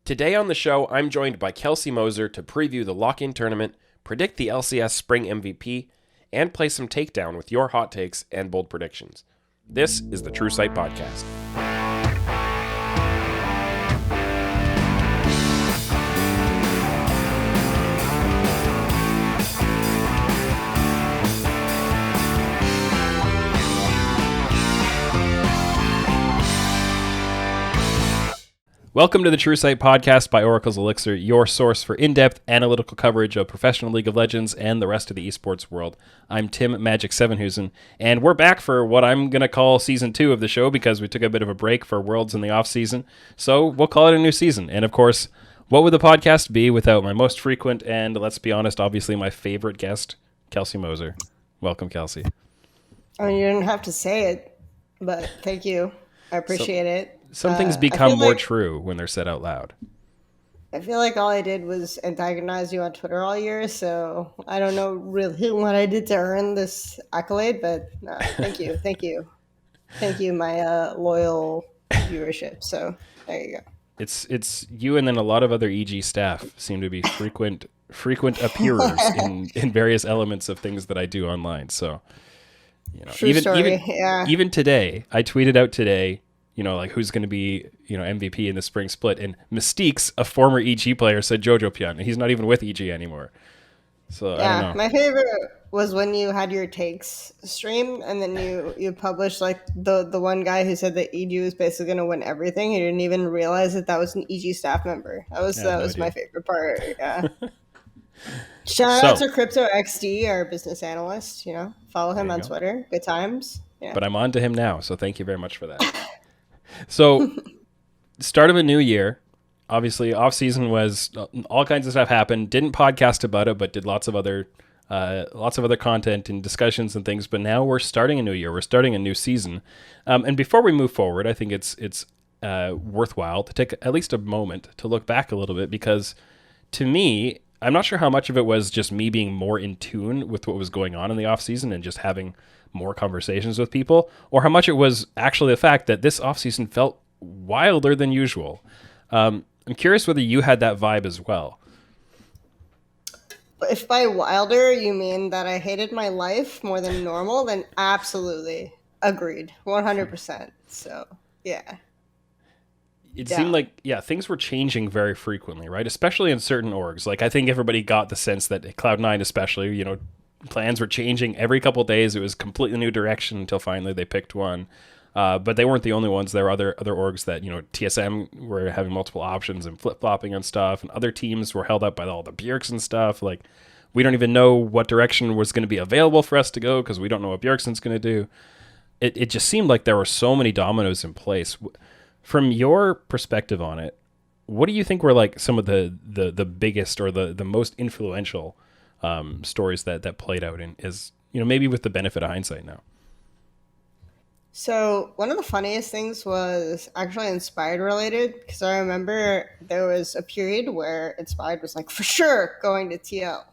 Today on the show, I'm joined by Kelsey Moser to preview the lock-in tournament, predict the LCS Spring MVP, and play some Takedown with your hot takes and bold predictions. This is the True Sight Podcast. Welcome to the True Sight Podcast by Oracle's Elixir, your source for in-depth analytical coverage of professional League of Legends and the rest of the esports world. I'm Tim Magic Sevenhusen, and we're back for what I'm going to call Season 2 of the show because we took a bit of a break for Worlds in the off-season, so we'll call it a new season. And of course, what would the podcast be without my most frequent and, let's be honest, obviously my favorite guest, Kelsey Moser. Welcome, Kelsey. I mean, you didn't have to say it, but thank you. I appreciate it. Some things become more true when they're said out loud. I feel like all I did was antagonize you on Twitter all year, so I don't know really what I did to earn this accolade, but thank you. Thank you, my loyal viewership. So there you go. It's you and then a lot of other EG staff seem to be frequent appearers in various elements of things that I do online. So, you know, even today, I tweeted out today, you know, like who's going to be, you know, MVP in the spring split. And Mystique's, a former EG player, said Jojo Pion, and he's not even with EG anymore. So yeah, I don't know. My favorite was when you had your takes stream, and then you published like the one guy who said that EG was basically going to win everything. He didn't even realize that was an EG staff member. That was my favorite part. Yeah. Shout out to Crypto XD, our business analyst. You know, follow him on Twitter. Good times. Yeah. But I'm on to him now, so thank you very much for that. So, start of a new year. Obviously, off-season was all kinds of stuff happened. Didn't podcast about it, but did lots of other content and discussions and things. But now we're starting a new year. We're starting a new season. And before we move forward, I think it's worthwhile to take at least a moment to look back a little bit, because to me, I'm not sure how much of it was just me being more in tune with what was going on in the off-season and just having more conversations with people, or how much it was actually the fact that this offseason felt wilder than usual. I'm curious whether you had that vibe as well. If by wilder you mean that I hated my life more than normal, then absolutely. Agreed. 100%. So, yeah. It seemed like, things were changing very frequently, right? Especially in certain orgs. Like, I think everybody got the sense that Cloud9 especially, you know, plans were changing every couple of days. It was completely new direction until finally they picked one. But they weren't the only ones. There were other orgs that, you know, TSM were having multiple options and flip-flopping on stuff, and other teams were held up by all the Bjergsen and stuff. Like, we don't even know what direction was going to be available for us to go because we don't know what Bjergsen's going to do. It just seemed like there were so many dominoes in place. From your perspective on it, what do you think were like some of the biggest or the most influential stories that played out in, is, you know, maybe with the benefit of hindsight now? So one of the funniest things was actually Inspired related, because I remember there was a period where Inspired was like, for sure going to TL.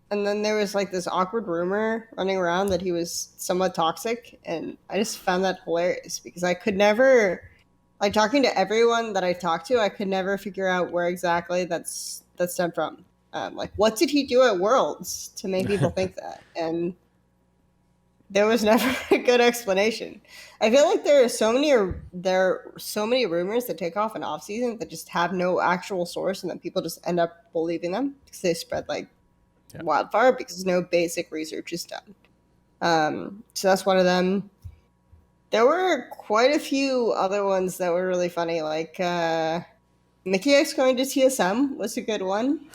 And then there was like this awkward rumor running around that he was somewhat toxic, and I just found that hilarious because I could never, like, talking to everyone that I talked to, I could never figure out where exactly that stemmed from. Like, what did he do at Worlds to make people think that? And there was never a good explanation. I feel like there are so many rumors that take off in off season that just have no actual source, and then people just end up believing them because they spread like wildfire because no basic research is done. So that's one of them. There were quite a few other ones that were really funny, like Mickey X going to TSM was a good one.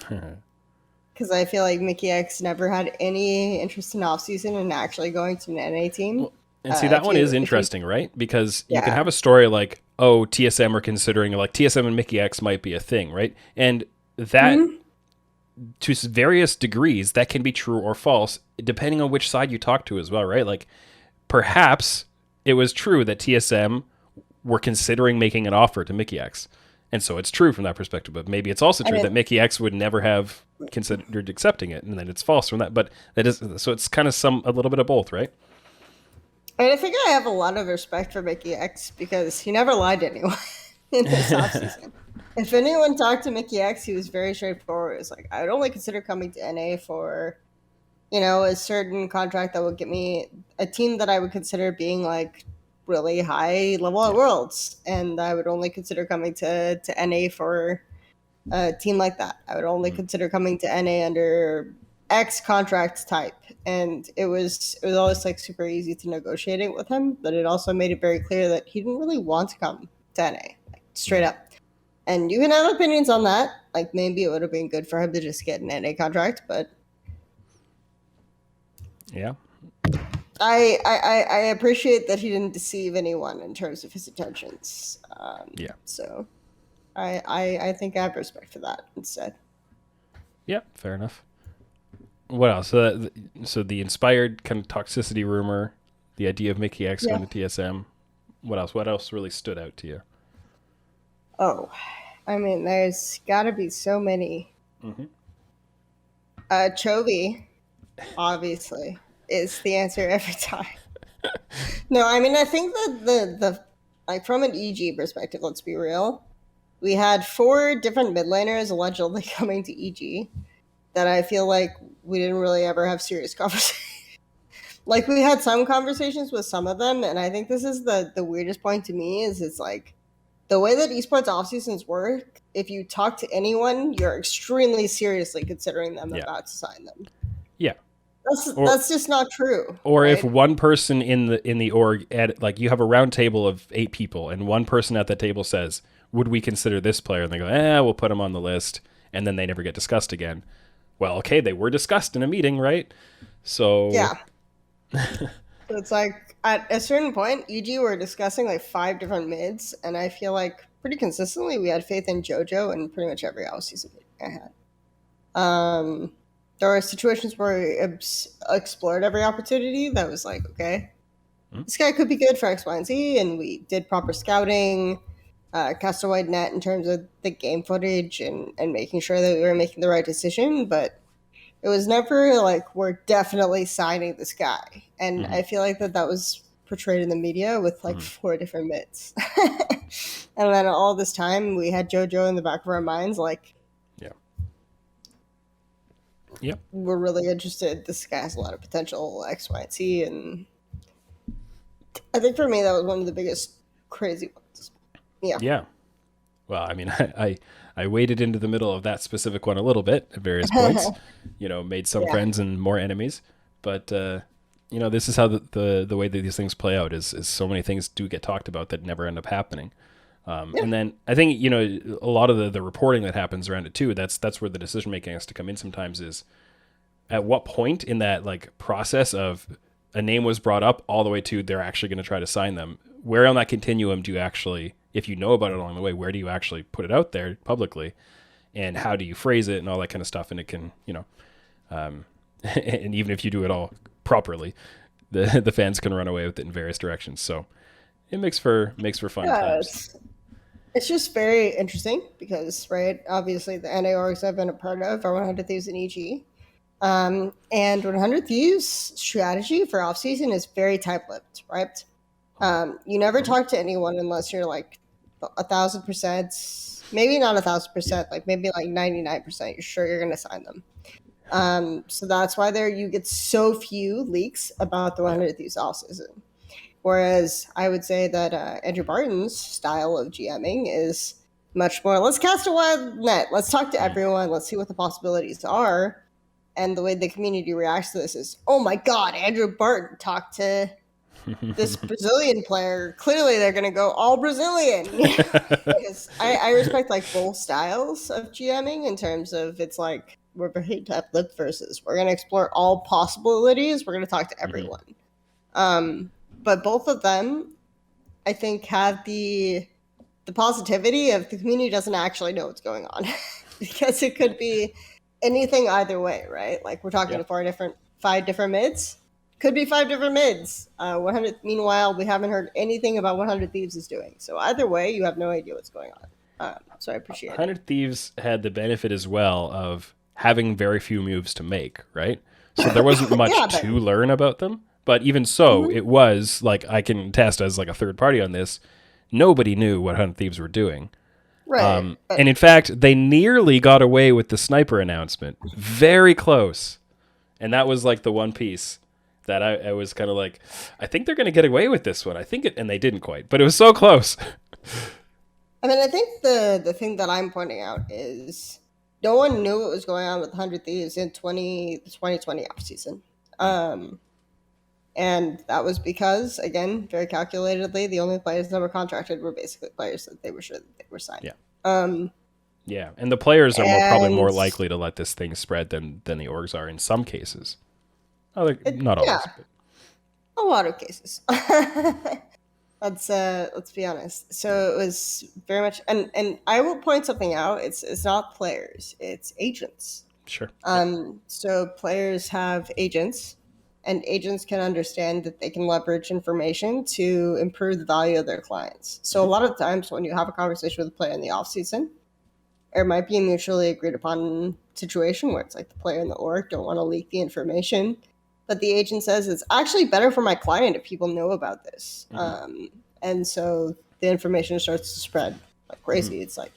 Because I feel like Mickey X never had any interest in offseason and actually going to an NA team. Well, and see, that one is interesting, right? Because you can have a story like, oh, TSM are considering, like, TSM and Mickey X might be a thing, right? And that, to various degrees, that can be true or false, depending on which side you talk to as well, right? Like, perhaps it was true that TSM were considering making an offer to Mickey X. And so it's true from that perspective, but maybe it's also true that Mickey X would never have considered accepting it, and then it's false from that. But that is, so it's kind of a little bit of both, right? I think I have a lot of respect for Mickey X because he never lied to anyone. in this offseason. If anyone talked to Mickey X, he was very straightforward. It was like, I would only consider coming to NA for, a certain contract that would get me a team that I would consider being like really high level at Worlds. And I would only consider coming to NA for a team like that. I would only consider coming to NA under X contract type. And it was always like super easy to negotiate it with him, but it also made it very clear that he didn't really want to come to NA, like, straight up. And you can have opinions on that. Like, maybe it would have been good for him to just get an NA contract, but yeah, I appreciate that he didn't deceive anyone in terms of his intentions. So I think I have respect for that instead. Yeah, fair enough. What else? So the inspired kind of toxicity rumor, the idea of Mickey X going to TSM. What else? What else really stood out to you? Oh, I mean, there's got to be so many. Chovy, obviously, is the answer every time. No, I mean, I think that the like, from an EG perspective, let's be real, we had 4 different mid laners allegedly coming to EG that I feel like we didn't really ever have serious conversations. Like, we had some conversations with some of them, and I think this is the weirdest point to me is it's like the way that esports off seasons work. If you talk to anyone, you're extremely seriously considering them about to sign them. Yeah. That's just not true. Or right? If one person in the org, like, you have a round table of 8 people, and one person at that table says, "Would we consider this player?" And they go, "We'll put him on the list," and then they never get discussed again. Well, okay, they were discussed in a meeting, right? So yeah. So it's like at a certain point, EG were discussing like 5 different mids, and I feel like pretty consistently we had faith in JoJo in pretty much every offseason I had. There were situations where we explored every opportunity that was like, okay, this guy could be good for X, Y, and Z, and we did proper scouting, cast a wide net in terms of the game footage and making sure that we were making the right decision, but it was never like, we're definitely signing this guy. And I feel like that was portrayed in the media with like 4 different mids. And then all this time we had JoJo in the back of our minds, like, we're really interested. This guy has a lot of potential, X, Y, and Z. And I think for me, that was one of the biggest crazy ones. Yeah. Well, I mean, I waded into the middle of that specific one a little bit at various points, made some friends and more enemies. But, this is how the way that these things play out is so many things do get talked about that never end up happening. And then I think, a lot of the reporting that happens around it too, that's where the decision making has to come in sometimes, is at what point in that like process of a name was brought up all the way to they're actually going to try to sign them, where on that continuum do you actually, if you know about it along the way, where do you actually put it out there publicly, and how do you phrase it and all that kind of stuff? And it can, and even if you do it all properly, the fans can run away with it in various directions. So it makes for fun times. It's just very interesting because, right, obviously the NA orgs I've been a part of are 100 Thieves and EG. And 100 Thieves strategy for offseason is very tight-lipped, right? You never talk to anyone unless you're like 1,000%, maybe not 1,000%, like maybe like 99%, you're sure you're going to sign them. So that's why you get so few leaks about the 100 Thieves offseason. Whereas I would say that Andrew Barton's style of GMing is much more, let's cast a wide net, let's talk to everyone, let's see what the possibilities are. And the way the community reacts to this is, oh my God, Andrew Barton talked to this Brazilian player. Clearly they're going to go all Brazilian. Because I respect like both styles of GMing in terms of, it's like, we're very tight-lipped versus we're going to explore all possibilities. We're going to talk to everyone. But both of them, I think, have the positivity of the community doesn't actually know what's going on. Because it could be anything either way, right? Like, we're talking to 5 different mids. Could be 5 different mids. 100. Meanwhile, we haven't heard anything about 100 Thieves is doing. So either way, you have no idea what's going on. So I appreciate 100 Thieves had the benefit as well of having very few moves to make, right? So there wasn't much to learn about them. But even so, it was, like, I can attest as like a third party on this, nobody knew what Hunt Thieves were doing. Right. And in fact, they nearly got away with the sniper announcement. Very close. And that was like the one piece that I was kind of like, I think they're going to get away with this one. And they didn't quite, but it was so close. I mean, I think the thing that I'm pointing out is no one knew what was going on with 100 Thieves in the 2020 offseason. And that was because, again, very calculatedly, the only players that were contracted were basically players that they were sure that they were signed. Yeah. Yeah, and the players are probably more likely to let this thing spread than the orgs are in some cases. Not always. But. A lot of cases. Let's be honest. So it was very much, and I will point something out. It's not players, it's agents. Sure. So players have agents, and agents can understand that they can leverage information to improve the value of their clients. So a lot of times when you have a conversation with a player in the off season, there might be a mutually agreed upon situation where it's like the player and the org don't want to leak the information, but the agent says it's actually better for my client if people know about this. Mm-hmm. And so the information starts to spread like crazy. Mm-hmm. It's like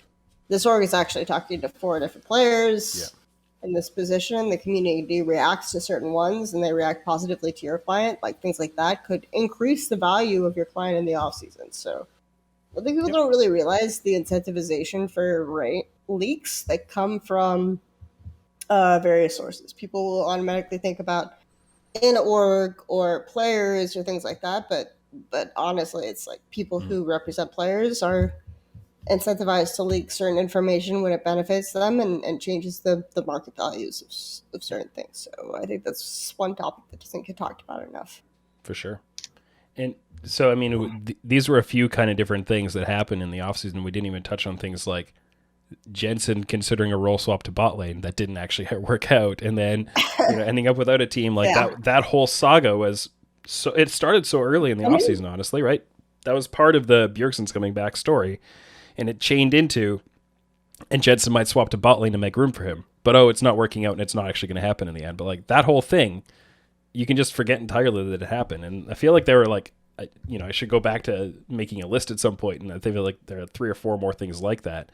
this org is actually talking to 4 different players in this position. The community reacts to certain ones and they react positively to your client. Like things like that could increase the value of your client in the off season. So I think people don't really realize the incentivization for leaks that come from various sources. People will automatically think about in org or players or things like that, but honestly, it's like people who represent players are incentivized to leak certain information when it benefits them and changes the market values of certain things. So I think that's one topic that doesn't get talked about enough. For sure. And so, I mean, these were a few kind of different things that happened in the offseason. We didn't even touch on things like Jensen considering a role swap to bot lane that didn't actually work out. And then ending up without a team like that whole saga was so, it started so early in the offseason, honestly, right? That was part of the Bjergsen's coming back story. And it chained into, and Jensen might swap to bot lane to make room for him. But, it's not working out and it's not actually going to happen in the end. But like that whole thing, you can just forget entirely that it happened. And I feel like they were like, I should go back to making a list at some point. And I feel like there are 3 or 4 more things like that.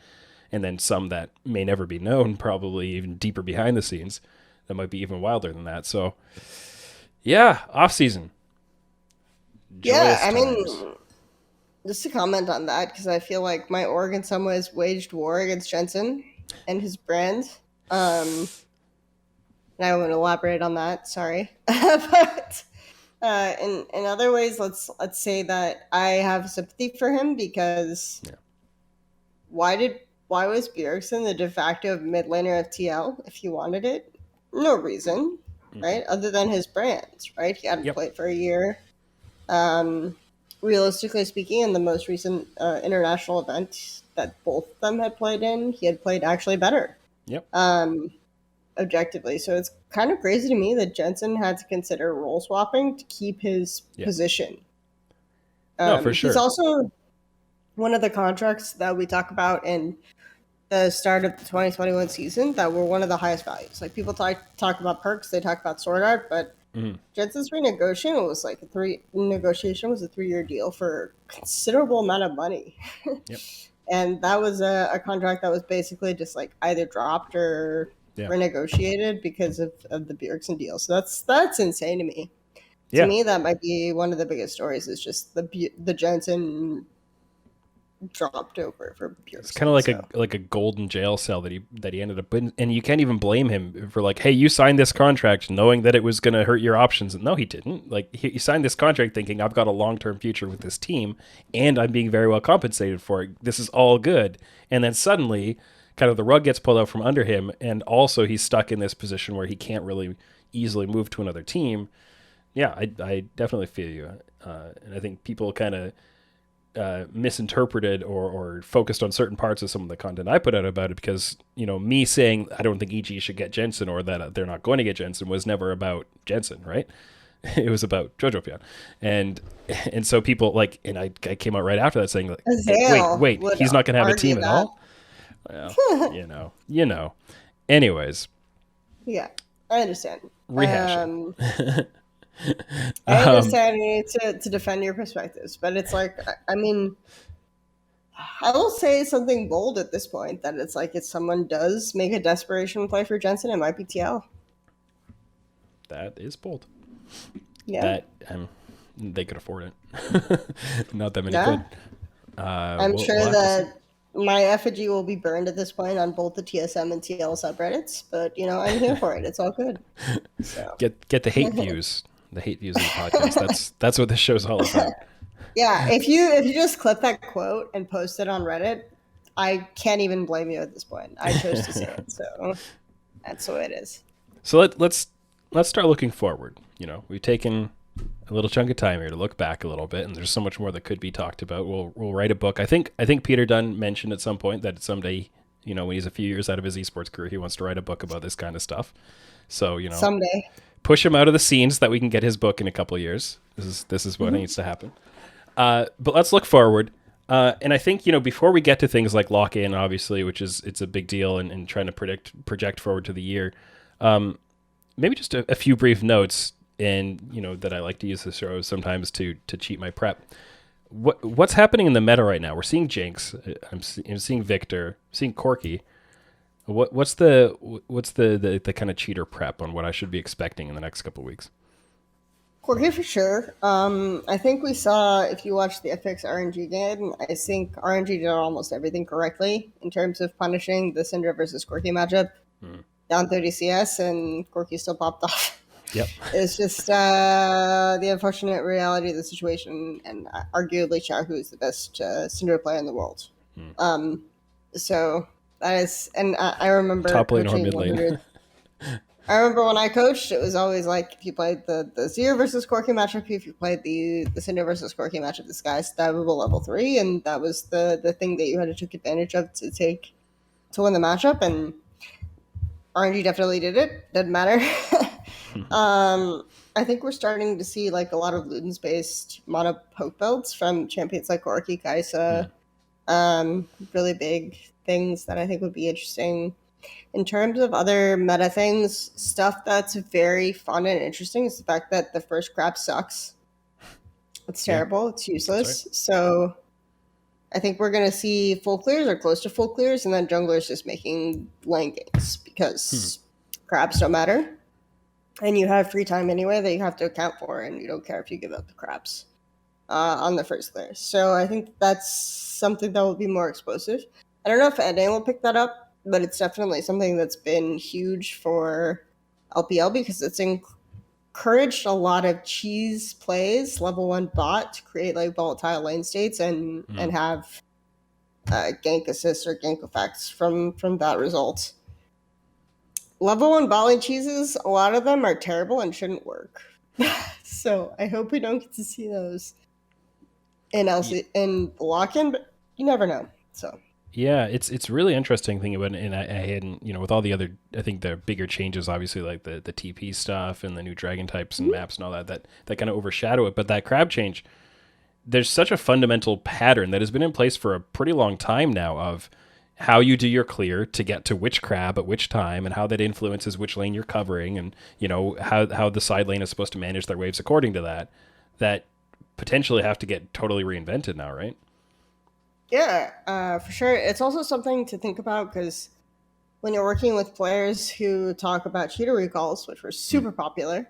And then some that may never be known, probably even deeper behind the scenes that might be even wilder than that. So, yeah, off season. Yeah, I mean, just to comment on that, because I feel like my org in some ways waged war against Jensen and his brand. And I won't elaborate on that, sorry. But in other ways, let's say that I have sympathy for him because why was Bjergsen the de facto mid laner of TL if he wanted it? No reason, right? Other than his brands, right? He hadn't played for a year. Realistically speaking, in the most recent international event that both of them had played in, he had played actually better. Objectively. So it's kind of crazy to me that Jensen had to consider role swapping to keep his position. No, for sure. He's also one of the contracts that we talk about in the start of the 2021 season that were one of the highest values. Like people talk about perks, they talk about sword art, but Jensen's renegotiation was like a 3-year deal for a considerable amount of money. And that was a contract that was basically just like either dropped or renegotiated because of the Bjergsen deal. So that's insane to me. To me, that might be one of the biggest stories is just the Jensen dropped over for Bjergsen. It's kind of like a golden jail cell that he ended up in, and you can't even blame him for like, hey, you signed this contract knowing that it was going to hurt your options. No, he didn't. Like he signed this contract thinking I've got a long-term future with this team and I'm being very well compensated for it. This is all good. And then suddenly kind of the rug gets pulled out from under him, and also he's stuck in this position where he can't really easily move to another team. Yeah, I definitely feel you. And I think people kind of misinterpreted or focused on certain parts of some of the content I put out about it because, me saying I don't think EG should get Jensen or that they're not going to get Jensen was never about Jensen, right? It was about Jojo Pion. And so people like, and I came out right after that saying like, wait, he's not going to have a team at all? Well, Anyways. Yeah, I understand. Rehashing. I understand you need to defend your perspectives, but it's like, I mean, I will say something bold at this point, that it's like if someone does make a desperation play for Jensen, it might be TL. That is bold. Yeah. That they could afford it. Not that many could. I'm sure that my effigy will be burned at this point on both the TSM and TL subreddits, but I'm here for it. It's all good. So get the hate views. The hate views of the podcast. That's what this show's all about. Yeah, if you just clip that quote and post it on Reddit, I can't even blame you at this point. I chose to say it, so that's the way it is. So let's start looking forward. We've taken a little chunk of time here to look back a little bit, and there's so much more that could be talked about. We'll write a book. I think Peter Dunn mentioned at some point that someday, when he's a few years out of his esports career, he wants to write a book about this kind of stuff. So someday push him out of the scenes so that we can get his book in a couple of years. This is what needs to happen. But let's look forward. And I think, before we get to things like lock-in, obviously, which it's a big deal, and trying to project forward to the year, maybe just a few brief notes, and, that I like to use this show sometimes to cheat my prep. What's happening in the meta right now? We're seeing Jinx. I'm seeing Victor. I'm seeing Corki. What's the kind of cheater prep on what I should be expecting in the next couple of weeks? Corki for sure. I think we saw, if you watched the FX RNG game, I think RNG did almost everything correctly in terms of punishing the Syndra versus Corki matchup. Down 30 CS, and Corki still popped off. Yep. It's just the unfortunate reality of the situation, and arguably Xiaohu is the best Syndra player in the world. So that is, and I remember top lane or mid lane. I remember when I coached, it was always like, if you played the Zero versus Corki matchup, if you played the Syndra versus Corki matchup, this guy's stabbable level 3, and that was the thing that you had to take advantage of to win the matchup, and RNG definitely did it. Didn't matter. I think we're starting to see like a lot of Ludens based mono poke builds from champions like Corki, Kaisa. Really big things that I think would be interesting. In terms of other meta things, stuff that's very fun and interesting is the fact that the first crab sucks. It's terrible. Yeah. It's useless. Right. So I think we're going to see full clears or close to full clears, and then junglers just making lane games because crabs don't matter. And you have free time anyway that you have to account for, and you don't care if you give up the crabs on the first clear. So I think that's something that will be more explosive. I don't know if NA will pick that up, but it's definitely something that's been huge for LPL because it's encouraged a lot of cheese plays, level 1 bot, to create like volatile lane states and have gank assists or gank effects from that result. Level 1 bot lane cheeses, a lot of them are terrible and shouldn't work. So I hope we don't get to see those in in lock-in, but you never know. So yeah, it's really interesting thinking about it, and I hadn't, with all the other, I think the bigger changes, obviously, like the TP stuff and the new dragon types and maps and all that kind of overshadow it. But that crab change, there's such a fundamental pattern that has been in place for a pretty long time now of how you do your clear to get to which crab at which time, and how that influences which lane you're covering, and how the side lane is supposed to manage their waves according to that potentially have to get totally reinvented now, right? Yeah, for sure. It's also something to think about because when you're working with players who talk about cheater recalls, which were super popular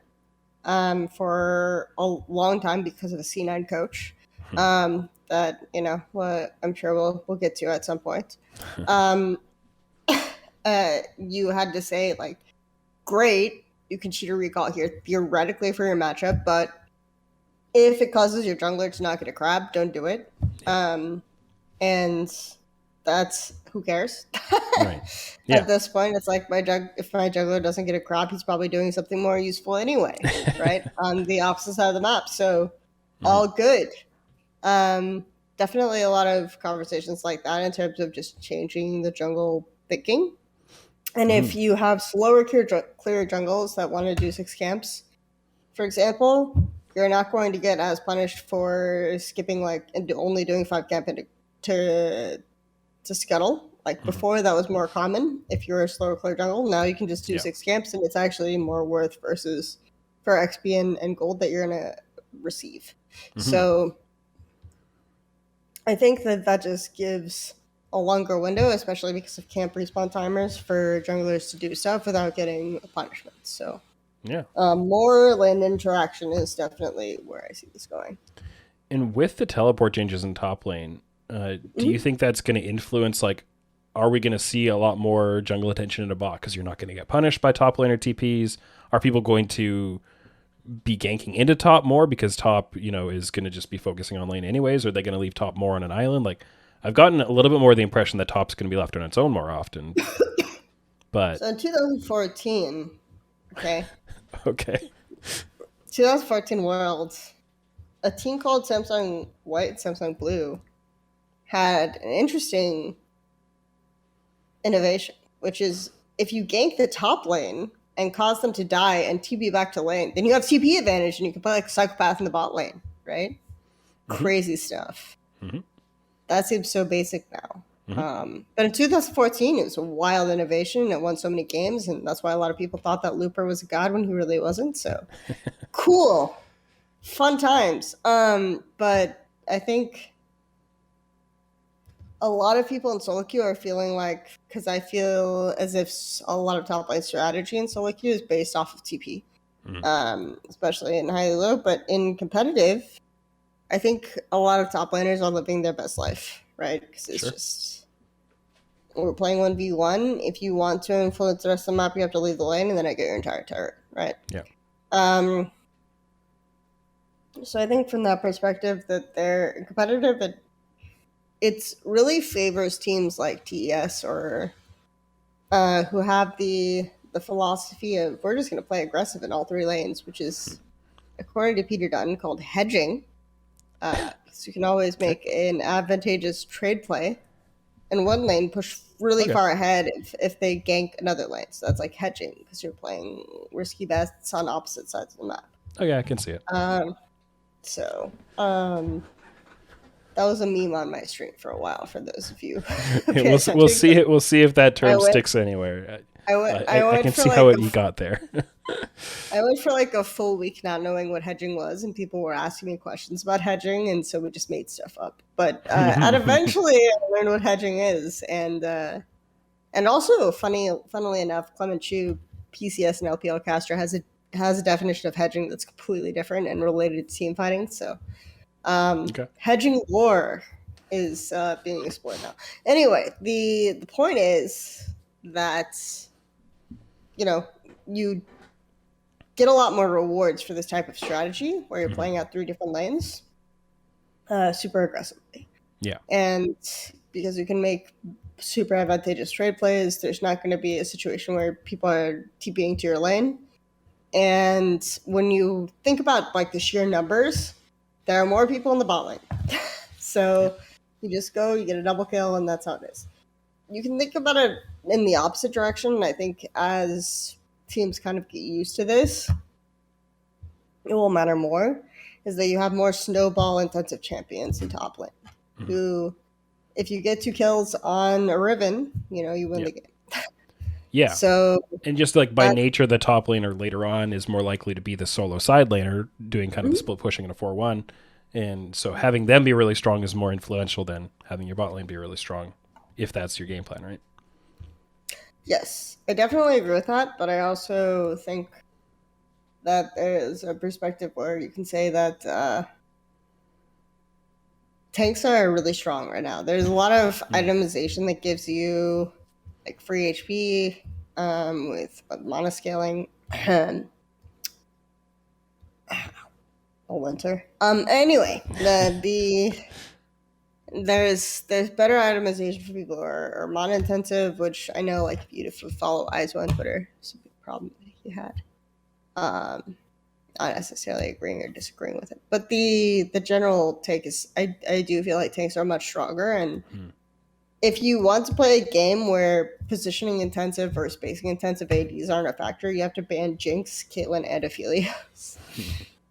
for a long time because of a C9 coach, that I'm sure we'll get to at some point. You had to say like, great, you can cheater recall here theoretically for your matchup, but if it causes your jungler to not get a crab, don't do it. And that's, who cares? Right. Yeah. At this point, it's like if my juggler doesn't get a crab, he's probably doing something more useful anyway, right? On the opposite side of the map. So all good. Definitely a lot of conversations like that in terms of just changing the jungle thinking. And if you have slower clear jungles that want to do 6 camps, for example, you're not going to get as punished for skipping and only doing 5 camp to scuttle. Like before, that was more common if you're a slower clear jungle. Now you can just do 6 camps, and it's actually more worth for XP and gold that you're going to receive. So I think that just gives a longer window, especially because of camp respawn timers, for junglers to do stuff without getting a punishment. So Yeah. more lane interaction is definitely where I see this going. And with the teleport changes in top lane, do you think that's going to influence, like, are we going to see a lot more jungle attention in a bot because you're not going to get punished by top laner TPs? Are people going to be ganking into top more because top, is going to just be focusing on lane anyways? Or are they going to leave top more on an island? Like, I've gotten a little bit more of the impression that top's going to be left on its own more often. But so in 2014, okay, okay, 2014 World, a team called Samsung White, Samsung Blue had an interesting innovation, which is if you gank the top lane and cause them to die and TP back to lane, then you have TP advantage and you can play like a psychopath in the bot lane, right? Mm-hmm. Crazy stuff. Mm-hmm. That seems so basic now. Mm-hmm. But in 2014, it was a wild innovation. It won so many games, and that's why a lot of people thought that Looper was a god when he really wasn't. So cool. Fun times. But I think a lot of people in solo queue are feeling like, because I feel as if a lot of top lane strategy in solo queue is based off of TP, especially in highly low. But in competitive, I think a lot of top laners are living their best life, right? Because it's just, we're playing 1v1. If you want to influence the rest of the map, you have to leave the lane and then I get your entire turret, right? Yeah. So I think from that perspective that they're competitive, it really favors teams like TES or who have the philosophy of we're just going to play aggressive in all three lanes, which is, according to Peter Dunn, called hedging. So you can always make an advantageous trade play in one lane, push really far ahead if they gank another lane. So that's like hedging because you're playing risky bets on opposite sides of the map. Oh yeah, I can see it. That was a meme on my stream for a while. For those of you, we'll see it. We'll see if that term sticks anywhere. I can see how you got there. I went for like a full week not knowing what hedging was, and people were asking me questions about hedging, and so we just made stuff up. But and eventually, I learned what hedging is, and also, funnily enough, Clement Chu, PCS and LPL caster has a definition of hedging that's completely different and related to team fighting. So. Hedging war is being explored now. Anyway, the point is that you get a lot more rewards for this type of strategy where you're playing out three different lanes super aggressively. Yeah. And because you can make super advantageous trade plays, there's not going to be a situation where people are TPing to your lane. And when you think about like the sheer numbers, there are more people in the bot lane. So you just go, you get a double kill, and that's how it is. You can think about it in the opposite direction. And I think as teams kind of get used to this, it will matter more, is that you have more snowball-intensive champions in top lane who, if you get 2 kills on a Riven, you win the game. Yeah. So, and just like by nature, the top laner later on is more likely to be the solo side laner doing kind of a split pushing in a 4-1. And so having them be really strong is more influential than having your bot lane be really strong, if that's your game plan, right? Yes, I definitely agree with that. But I also think that there is a perspective where you can say that tanks are really strong right now. There's a lot of itemization that gives you like free HP with mana scaling. Winter. Anyway, there's better itemization for people who are mana intensive, which I know like if you follow ISO on Twitter, it's a big problem that he had. Not necessarily agreeing or disagreeing with it, but the general take is I do feel like tanks are much stronger, and if you want to play a game where positioning intensive or spacing intensive ADs aren't a factor, you have to ban Jinx, Caitlyn, and Ophelia.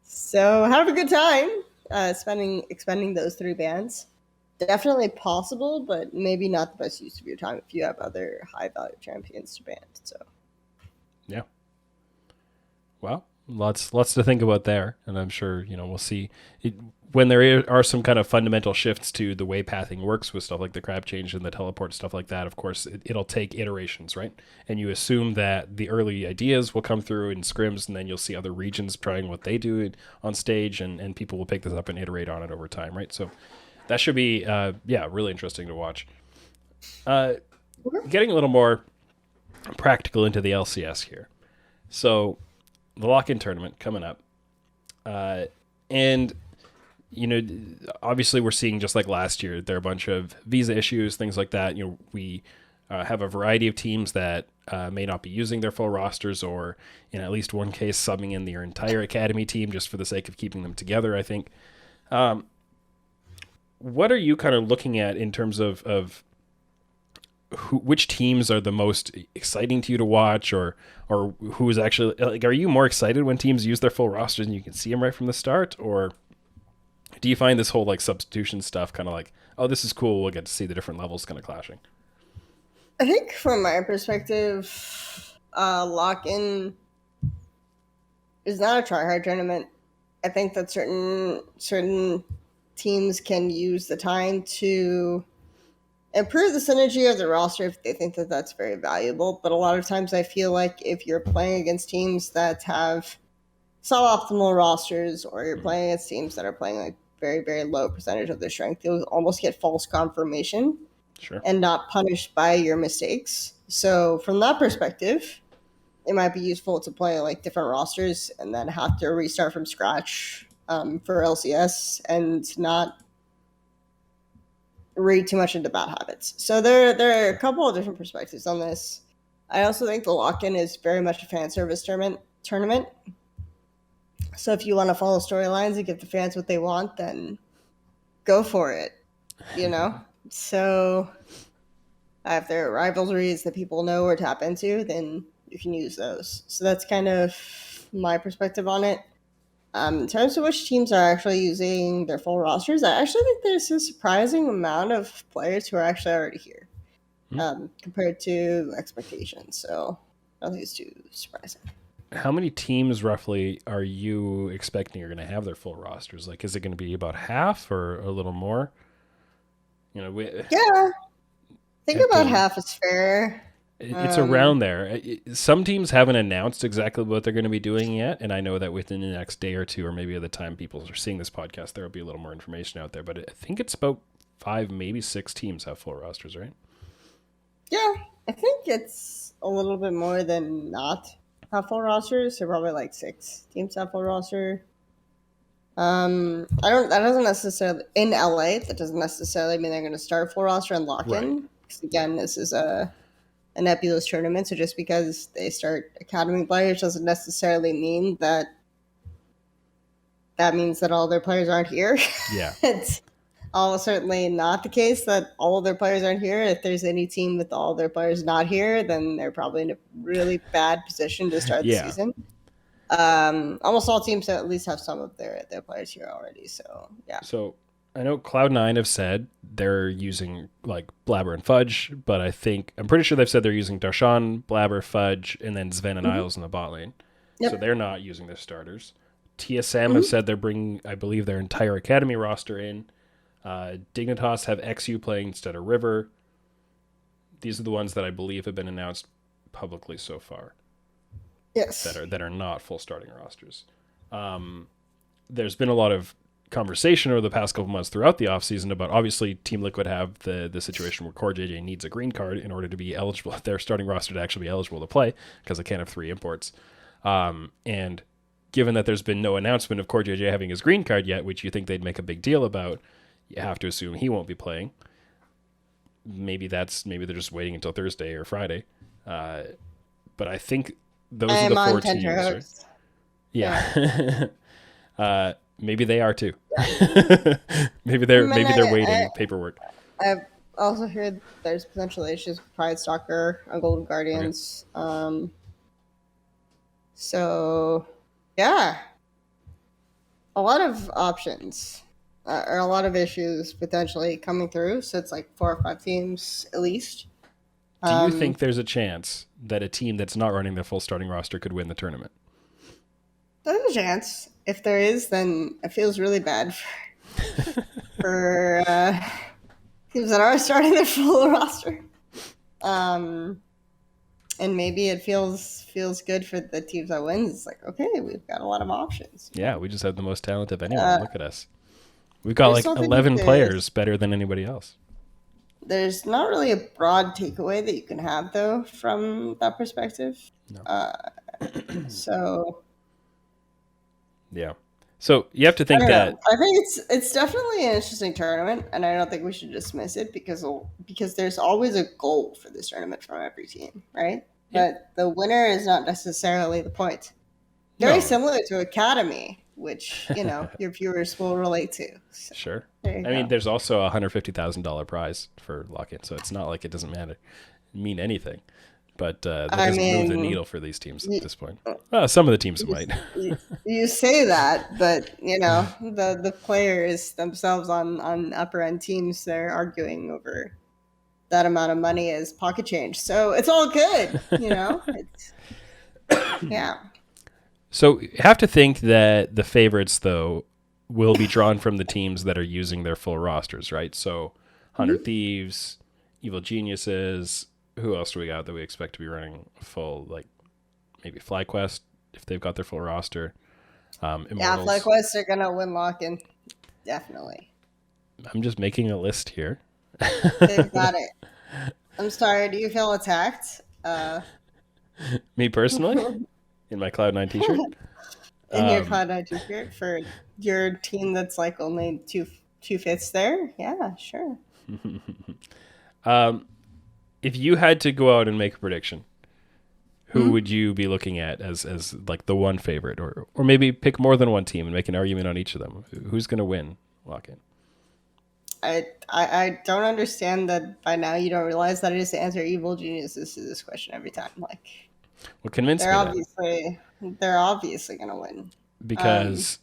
So have a good time expending those 3 bans. Definitely possible, but maybe not the best use of your time if you have other high value champions to ban. So yeah. Well, lots to think about there, and I'm sure we'll see it, when there are some kind of fundamental shifts to the way pathing works with stuff like the crab change and the teleport stuff like that. Of course, it'll take iterations, right? And you assume that the early ideas will come through in scrims, and then you'll see other regions trying what they do on stage, and people will pick this up and iterate on it over time, right? So that should be really interesting to watch. Getting a little more practical into the LCS here. So the lock-in tournament coming up, and obviously we're seeing, just like last year, there are a bunch of visa issues, things like that. We have a variety of teams that may not be using their full rosters, or in at least one case subbing in their entire academy team just for the sake of keeping them together, I think. What are you kind of looking at in terms of which teams are the most exciting to you to watch, or who is actually, like, are you more excited when teams use their full rosters and you can see them right from the start, or do you find this whole like substitution stuff kind of like, oh, this is cool, we'll get to see the different levels kind of clashing? I think from my perspective, lock-in is not a try-hard tournament. I think that certain teams can use the time to improve the synergy of the roster if they think that that's very valuable. But a lot of times I feel like if you're playing against teams that have suboptimal rosters, or you're playing against teams that are playing like very, very low percentage of their strength, you'll almost get false confirmation. Sure. And not punished by your mistakes. So from that perspective, it might be useful to play like different rosters and then have to restart from scratch for LCS and not read too much into bad habits. So there are a couple of different perspectives on this. I also think the lock-in is very much a fan service tournament. So if you want to follow storylines and give the fans what they want, then go for it, So if there are rivalries that people know or tap into, then you can use those. So that's kind of my perspective on it. In terms of which teams are actually using their full rosters, I actually think there's a surprising amount of players who are actually already here compared to expectations. So I don't think it's too surprising. How many teams roughly are you expecting are going to have their full rosters? Like, is it going to be about half or a little more? Yeah, I think about half is fair. It's around there. Some teams haven't announced exactly what they're going to be doing yet, and I know that within the next day or two, or maybe at the time people are seeing this podcast, there will be a little more information out there. But I think it's about 5, maybe 6 teams have full rosters, right? Yeah, I think it's a little bit more than not have full rosters. So probably like 6 teams have full roster. That doesn't necessarily, in LA, that doesn't necessarily mean they're going to start full roster and lock in. Right. Because again, this is a nebulous tournament, so just because they start academy players doesn't necessarily mean that means that all their players aren't here. Yeah. It's almost certainly not the case that all of their players aren't here. If there's any team with all their players not here, then they're probably in a really bad position to start the season. Almost all teams at least have some of their players here already. So yeah. So I know Cloud9 have said they're using like Blabber and Fudge, but I'm pretty sure they've said they're using Darshan, Blabber, Fudge, and then Sven and Isles in the bot lane. Yep. So they're not using their starters. TSM have said they're bringing, I believe, their entire academy roster in. Dignitas have XU playing instead of River. These are the ones that I believe have been announced publicly so far. Yes. That are not full starting rosters. There's been a lot of conversation over the past couple months throughout the offseason about, obviously, Team Liquid have the situation where CoreJJ needs a green card in order to be eligible, their starting roster to actually be eligible to play, because they can't have 3 imports. And given that there's been no announcement of CoreJJ having his green card yet, which you think they'd make a big deal about, you have to assume he won't be playing. Maybe they're just waiting until Thursday or Friday. But I think those are the 4 teams. Right? Yeah. Maybe they are too. maybe they're waiting paperwork. I've also heard there's potential issues with Pride Stalker on Golden Guardians. Okay. So yeah, a lot of options or a lot of issues potentially coming through. So it's like 4 or 5 teams at least. Do you think there's a chance that a team that's not running their full starting roster could win the tournament? There's a chance. If there is, then it feels really bad for teams that are starting their full roster. And maybe it feels good for the teams that wins. It's like, okay, we've got a lot of options. Yeah, we just have the most talent of anyone. Look at us. We've got There's like something 11 with players better than anybody else. There's not really a broad takeaway that you can have, though, from that perspective. No. So Yeah. So you have to I think don't that know. I think it's definitely an interesting tournament, and I don't think we should dismiss it because there's always a goal for this tournament from every team, right? Yeah. But the winner is not necessarily the point. Very similar to Academy, which your viewers will relate to. So, sure. there you I mean, go. there's also a $150,000 prize for lock-in, so it's not like it doesn't mean anything. But that I doesn't move the mean, needle for these teams at this point. Some of the teams might. you say that, but the players themselves on upper end teams, they're arguing over that amount of money as pocket change. So it's all good, It's, yeah. So you have to think that the favorites, though, will be drawn from the teams that are using their full rosters, right? So 100 Thieves, Evil Geniuses. Who else do we got that we expect to be running full, like maybe FlyQuest if they've got their full roster? Immortals. Yeah, FlyQuest are going to win lock-in. Definitely. I'm just making a list here. They've got it. I'm sorry, do you feel attacked? Me personally? In my Cloud9 t-shirt? In your Cloud9 t-shirt for your team that's like only two fifths there? Yeah, sure. If you had to go out and make a prediction, who would you be looking at as like the one favorite, or maybe pick more than one team and make an argument on each of them? Who's going to win lock-in? I don't understand that by now you don't realize that I just answer evil geniuses to this question every time. Like, Well, convince me they're obviously gonna win. Because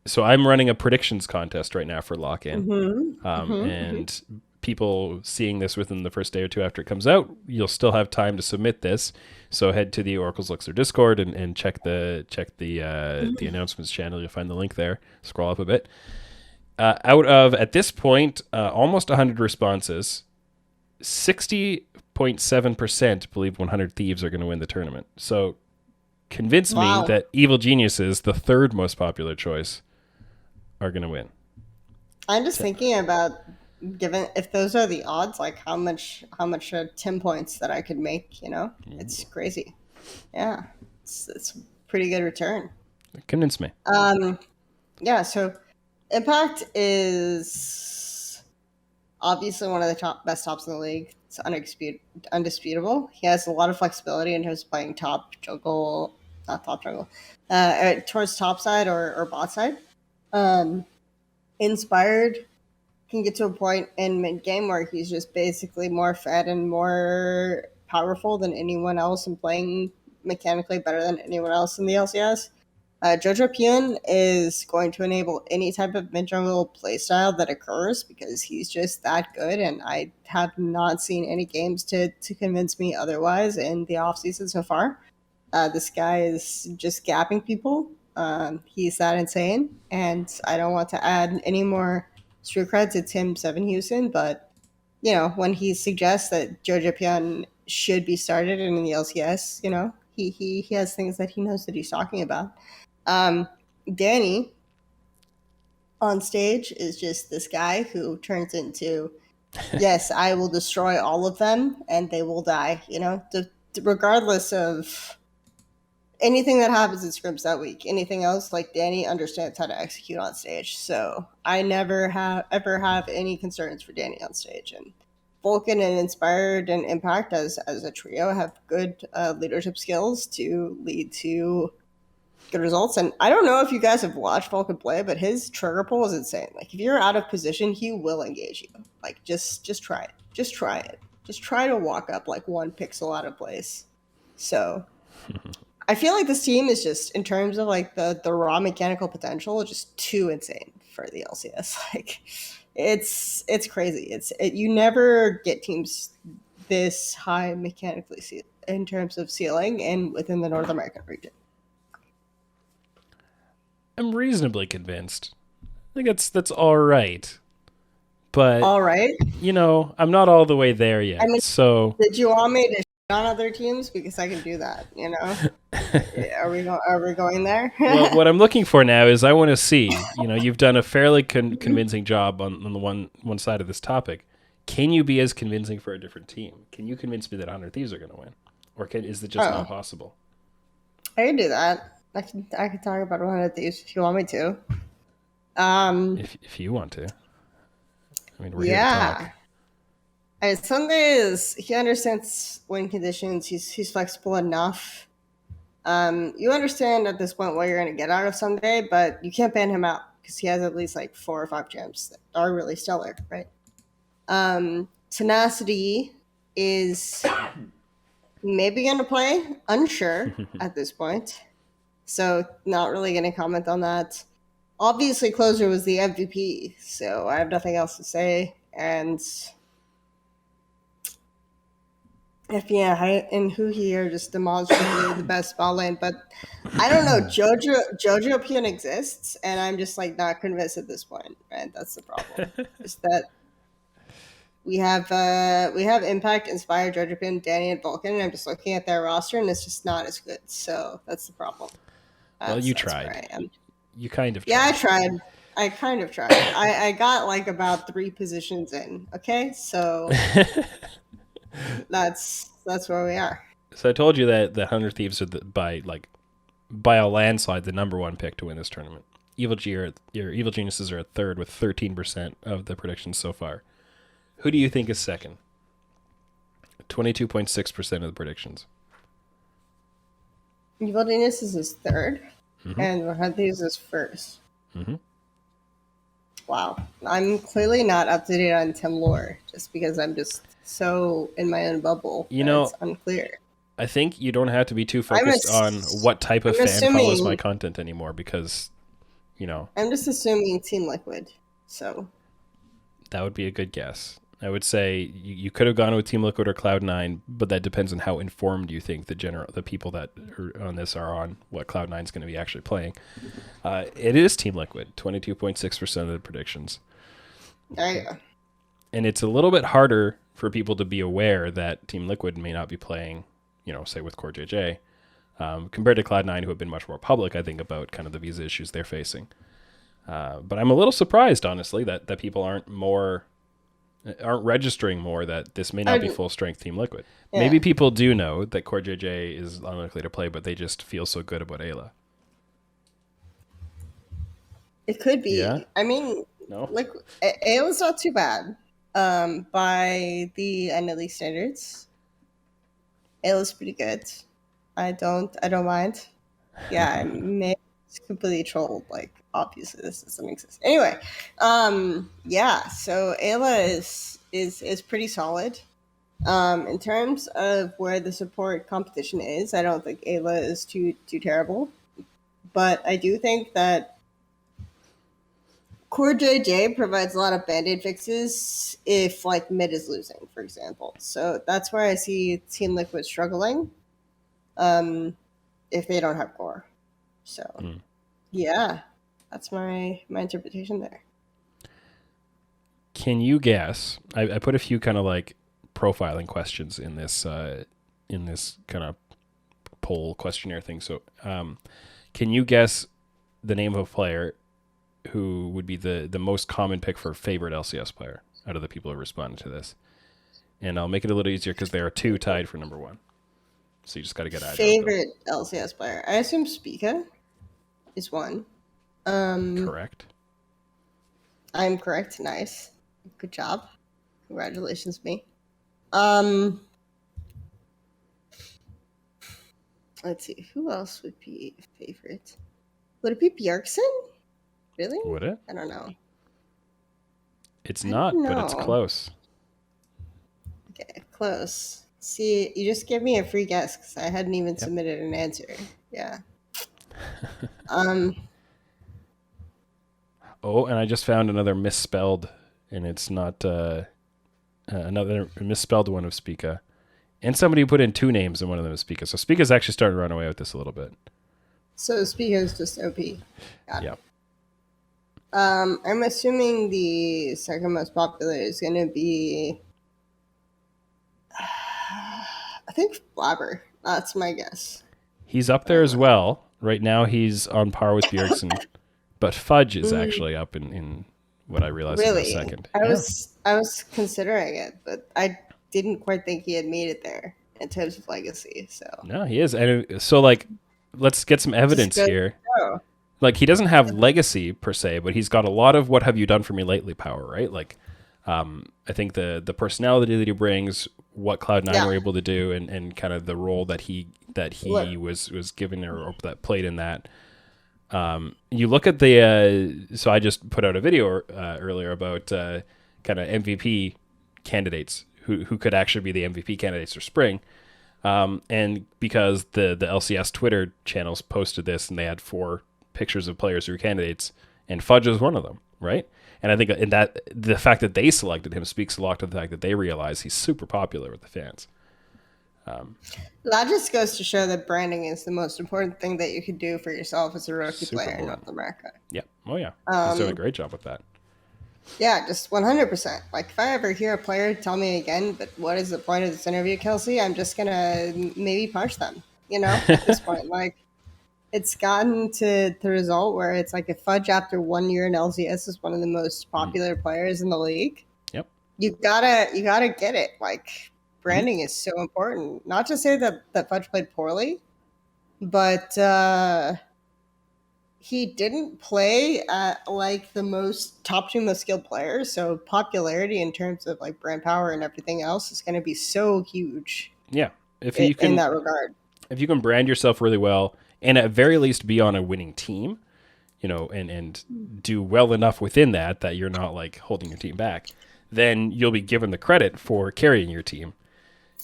so I'm running a predictions contest right now for lock-in, and people seeing this within the first day or two after it comes out, you'll still have time to submit this. So head to the Oracle's Elixir Discord and check the announcements channel. You'll find the link there. Scroll up a bit. Out of, at this point, almost 100 responses, 60.7% believe 100 Thieves are going to win the tournament. So convince me that Evil Geniuses, the third most popular choice, are going to win. I'm just thinking about, given if those are the odds, like how much 10 points that I could make, it's crazy. Yeah, it's a pretty good return. Convince me. Yeah, so Impact is obviously one of the best tops in the league. It's undisputable. He has a lot of flexibility in terms of playing top jungle, not top jungle, towards top side or bot side. Inspired can get to a point in mid game where he's just basically more fed and more powerful than anyone else and playing mechanically better than anyone else in the LCS. Jojo Pyun is going to enable any type of mid-jungle playstyle that occurs because he's just that good, and I have not seen any games to convince me otherwise in the offseason so far. This guy is just gapping people. He's that insane, and I don't want to add any more street cred to Tim Sevenhuysen, but when he suggests that Jojo Pyun should be started in the LCS, he has things that he knows that he's talking about. Danny on stage is just this guy who turns into, yes, I will destroy all of them and they will die, regardless of anything that happens in scrims that week. Anything else, like Danny understands how to execute on stage. So I never ever have any concerns for Danny on stage. And Vulcan and Inspired and Impact as a trio have good leadership skills to lead to good results. And I don't know if you guys have watched Vulcan play, but his trigger pull is insane. Like, if you're out of position, he will engage you. Like, just try it. Just try it. Just try to walk up like one pixel out of place. So I feel like this team is just, in terms of like the raw mechanical potential, just too insane for the LCS. Like, it's crazy. You never get teams this high mechanically in terms of ceiling and within the North American region. I'm reasonably convinced. I think that's all right. But, All right. I'm not all the way there yet. I mean, So did you want me to shit on other teams? Because I can do that. Are we going there? well, what I'm looking for now is I want to see, you've done a fairly convincing job on the one side of this topic. Can you be as convincing for a different team? Can you convince me that 100 Thieves are going to win? Or is it just not possible? I can do that. I can talk about 100 Thieves if you want me to. If you want to. I mean, we're here to talk. And Sunday he understands win conditions. He's flexible enough. You understand at this point what you're going to get out of Sunday, but you can't ban him out because he has at least like 4 or 5 champs that are really stellar, right? Tenacity is maybe going to play, unsure at this point. So not really going to comment on that. Obviously, Closer was the MVP, so I have nothing else to say. And and who here just demonstrably the best ball lane, but I don't know. Jojo Pion exists, and I'm just like not convinced at this point. Right, that's the problem. Just that we have Impact, Inspire, Jojo Pion, Danny, and Vulcan, and I'm just looking at their roster, and it's just not as good. So that's the problem. Well, you tried. You kind of tried. Yeah, I tried. I kind of tried. I got like about 3 positions in. Okay, so that's where we are. So I told you that the 100 Thieves are by a landslide the number 1 pick to win this tournament. Evil Geniuses are at third with 13% of the predictions so far. Who do you think is second? 22.6% of the predictions. Evil Geniuses is third, and 100 Thieves is first. Mm-hmm. Wow. I'm clearly not up to date on Tim lore just because I'm just so in my own bubble. It's unclear. I think you don't have to be too focused on what type of fan follows my content anymore because, I'm just assuming Team Liquid. So that would be a good guess. I would say you could have gone with Team Liquid or Cloud9, but that depends on how informed you think the people that are on this are on what Cloud9 is going to be actually playing. It is Team Liquid, 22.6% of the predictions. There you go. And it's a little bit harder for people to be aware that Team Liquid may not be playing, say with Core JJ, compared to Cloud9, who have been much more public, I think, about kind of the visa issues they're facing. But I'm a little surprised, honestly, that people aren't registering more that this may not be full strength Team Liquid. Yeah. Maybe people do know that Core JJ is unlikely to play, but they just feel so good about Ayla. It could be. Yeah? I mean, no? Ayla's not too bad by the NLE standards. Ayla's pretty good. I don't mind. Yeah, I may completely trolled. Obviously, this doesn't exist. Anyway, yeah. So Ayla is pretty solid. In terms of where the support competition is, I don't think Ayla is too terrible, but I do think that Core JJ provides a lot of band-aid fixes if mid is losing, for example. So that's where I see Team Liquid struggling. If they don't have core. So yeah. That's my interpretation there. Can you guess? I put a few kind of profiling questions in this kind of poll questionnaire thing. So, can you guess the name of a player who would be the most common pick for favorite LCS player out of the people who responded to this? And I'll make it a little easier because there are 2 tied for number 1. So you just got to get favorite LCS player. I assume Spica is 1. Correct. I'm correct. Nice. Good job. Congratulations, me. Let's see. Who else would be a favorite? Would it be Bjergsen? Really? Would it? I don't know. It's not, but it's close. Okay, close. See, you just gave me a free guess because I hadn't even submitted an answer. Yeah. Oh, and I just found another misspelled, and it's not another misspelled one of Spica. And somebody put in 2 names, and one of them is Spica. So Spica's actually starting to run away with this a little bit. So Speaker is just OP. Got Yeah. it. I'm assuming the second most popular is going to be, I think, Flabber. That's my guess. He's up there as well. Right now he's on par with Bjergsen, but Fudge is actually up in what I realize is now Really? second. Yeah. I was considering it, but I didn't quite think he had made it there in terms of legacy. So No, he is. And so like let's get some just evidence good. here. Oh, Like he doesn't have legacy per se, but he's got a lot of what have you done for me lately power, right? Like I think the personality that he brings, what Cloud9 were yeah. able to do, and kind of the role that he Look, was given or that played in that. You look at the so I just put out a video earlier about kind of MVP candidates who could actually be the MVP candidates for spring. And because the LCS Twitter channels posted this and they had 4 pictures of players who were candidates, and Fudge was one of them, right? And I think in that the fact that they selected him speaks a lot to the fact that they realize he's super popular with the fans. that just goes to show that branding is the most important thing that you could do for yourself as a rookie Super player in important. North America. Yeah. Oh yeah. He's doing a great job with that. Yeah, just 100%. Like, if I ever hear a player tell me again, but what is the point of this interview, Kelsey? I'm just going to maybe punch them, at this point. Like, it's gotten to the result where it's like if Fudge after 1 year in LCS is one of the most popular players in the league, Yep. you gotta get it. Like, Mhm. branding is so important. Not to say that Fudge played poorly, but he didn't play at like the most top 2 most skilled players. So popularity in terms of like brand power and everything else is going to be so huge Yeah. If you in can that regard. if you can brand yourself really well and at very least be on a winning team, and do well enough within that you're not like holding your team back, then you'll be given the credit for carrying your team.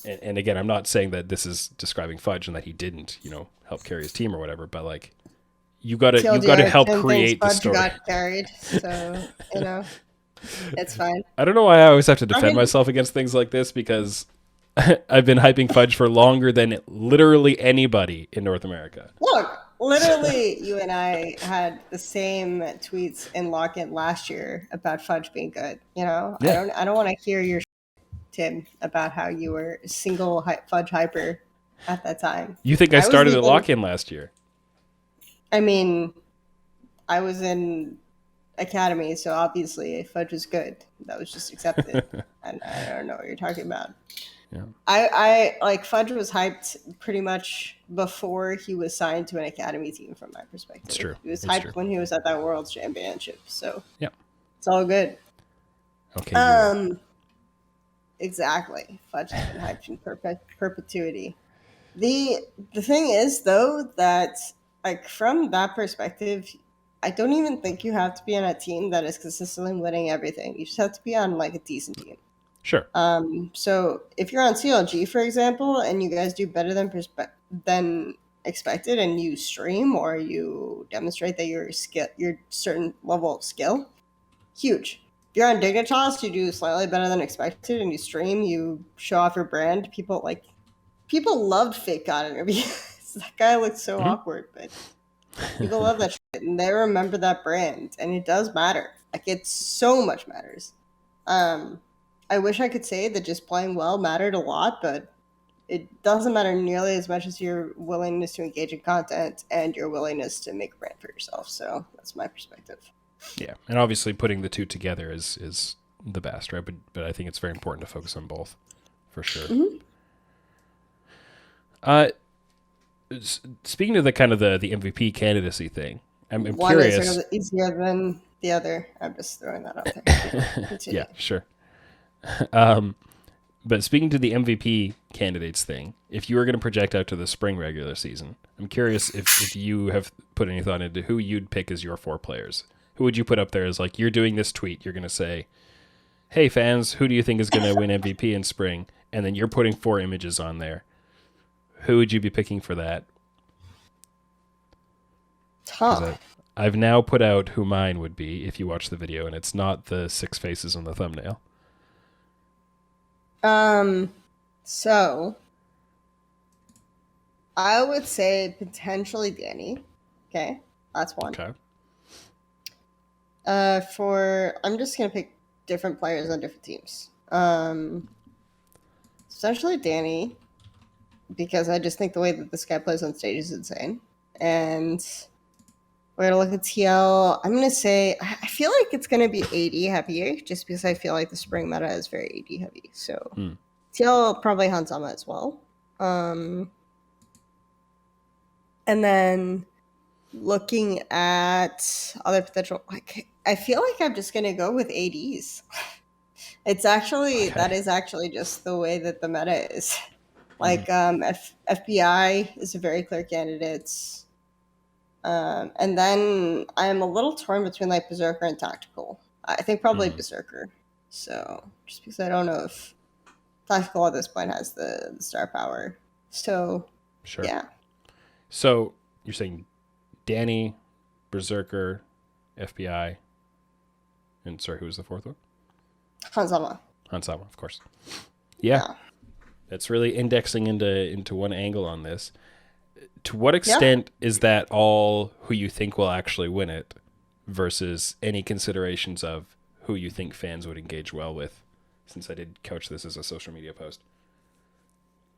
And again, I'm not saying that this is describing Fudge and that he didn't, help carry his team or whatever, but like you gotta TLDR, help Tim thinks create the Fudge story. got carried, so it's fine. I don't know why I always have to I defend mean, myself against things like this because I've been hyping Fudge for longer than literally anybody in North America. look, literally, you and I had the same tweets in Lock-In last year about Fudge being good. Yeah. I don't want to hear your Tim about how you were single Fudge hyper at that time. You think I I was started a leaving. lock-in last year? I mean, I was in academy, so obviously Fudge was good. That was just accepted. And I don't know what you're talking about. Yeah. I like Fudge was hyped pretty much before he was signed to an academy team from my perspective. It's true. He was It's hyped true. when he was at that world championship. So Yeah. it's all good. Okay. You will. Exactly. Fudge has been hyped in perpetuity. The thing is though that like from that perspective, I don't even think you have to be on a team that is consistently winning everything. You just have to be on like a decent team. Sure. So if you're on CLG, for example, and you guys do better than expected, and you stream or you demonstrate that your certain level of skill, huge. If you're on Dignitas, you do slightly better than expected, and you stream, you show off your brand. People loved Fake God interviews. That guy looked so Mhm. awkward, but people love that shit, and they remember that brand, and it does matter. Like, it so much matters. I wish I could say that just playing well mattered a lot, but it doesn't matter nearly as much as your willingness to engage in content and your willingness to make a brand for yourself. So that's my perspective. Yeah, and obviously putting the two together is the best, right? But I think it's very important to focus on both, for sure. Mm-hmm. Speaking of the kind of the MVP candidacy thing, I'm One curious. is easier than the other. I'm just throwing that out there. Continue. Yeah, sure. But speaking to the MVP candidates thing, if you were going to project out to the spring regular season, I'm curious if you have put any thought into who you'd pick as your 4 players. Who would you put up there as like you're doing this tweet? You're going to say, "Hey fans, who do you think is going to win MVP in spring?" And then you're putting 4 images on there. Who would you be picking for that? Huh. I've now put out who mine would be if you watch the video, and it's not the 6 faces on the thumbnail. So I would say potentially Danny. Okay, that's one. Okay. I'm just gonna pick different players on different teams. Essentially Danny, because I just think the way that this guy plays on stage is insane. And we're gonna look at TL. I'm gonna say I feel like it's gonna be AD heavier, just because I feel like the spring meta is very AD heavy. So TL probably Hansama as well. And then looking at other potential, like I feel like I'm just gonna go with ADs. It's actually that is actually just the way that the meta is. Like FBI is a very clear candidate. And then I'm a little torn between like Berserker and Tactical. I think probably Berserker. So just because I don't know if Tactical at this point has the star power. So Sure. Yeah. So you're saying Danny, Berserker, FBI, and sorry, who was the fourth one? Hansama, of course. Yeah. That's really indexing into one angle on this. To what extent is that all who you think will actually win it versus any considerations of who you think fans would engage well with, since I did couch this as a social media post?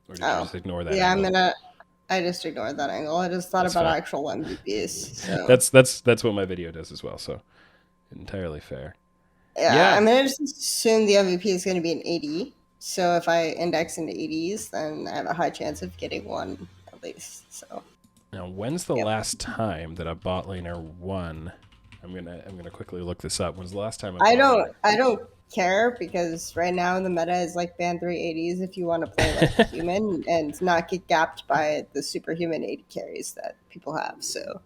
Or did you just ignore that angle? I just ignored that angle. I just thought about actual MVPs. So. That's what my video does as well, so entirely fair. Yeah, I'm going to just assume the MVP is going to be an 80. So if I index into 80s, then I have a high chance of getting one at least. So now, when's the last time that a bot laner won? I'm gonna quickly look this up. When's the last time? I don't care, because right now the meta is like ban 380s if you want to play like a human and not get gapped by the superhuman 80 carries that people have. So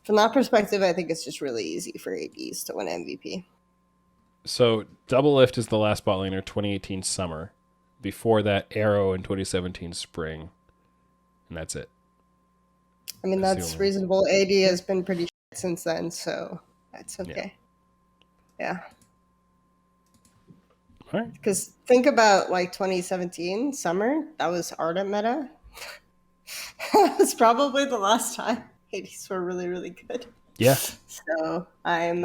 from that perspective, I think it's just really easy for ADs to win MVP. So Double Lift is the last bot laner, 2018 summer. Before that, Arrow in 2017 spring, and that's it. I mean, that's reasonable. AD has been pretty shit since then, so that's okay. Yeah. All right. Because think about like 2017 summer, that was Ardent meta. That was probably the last time ADs were really, really good. Yeah. So I'm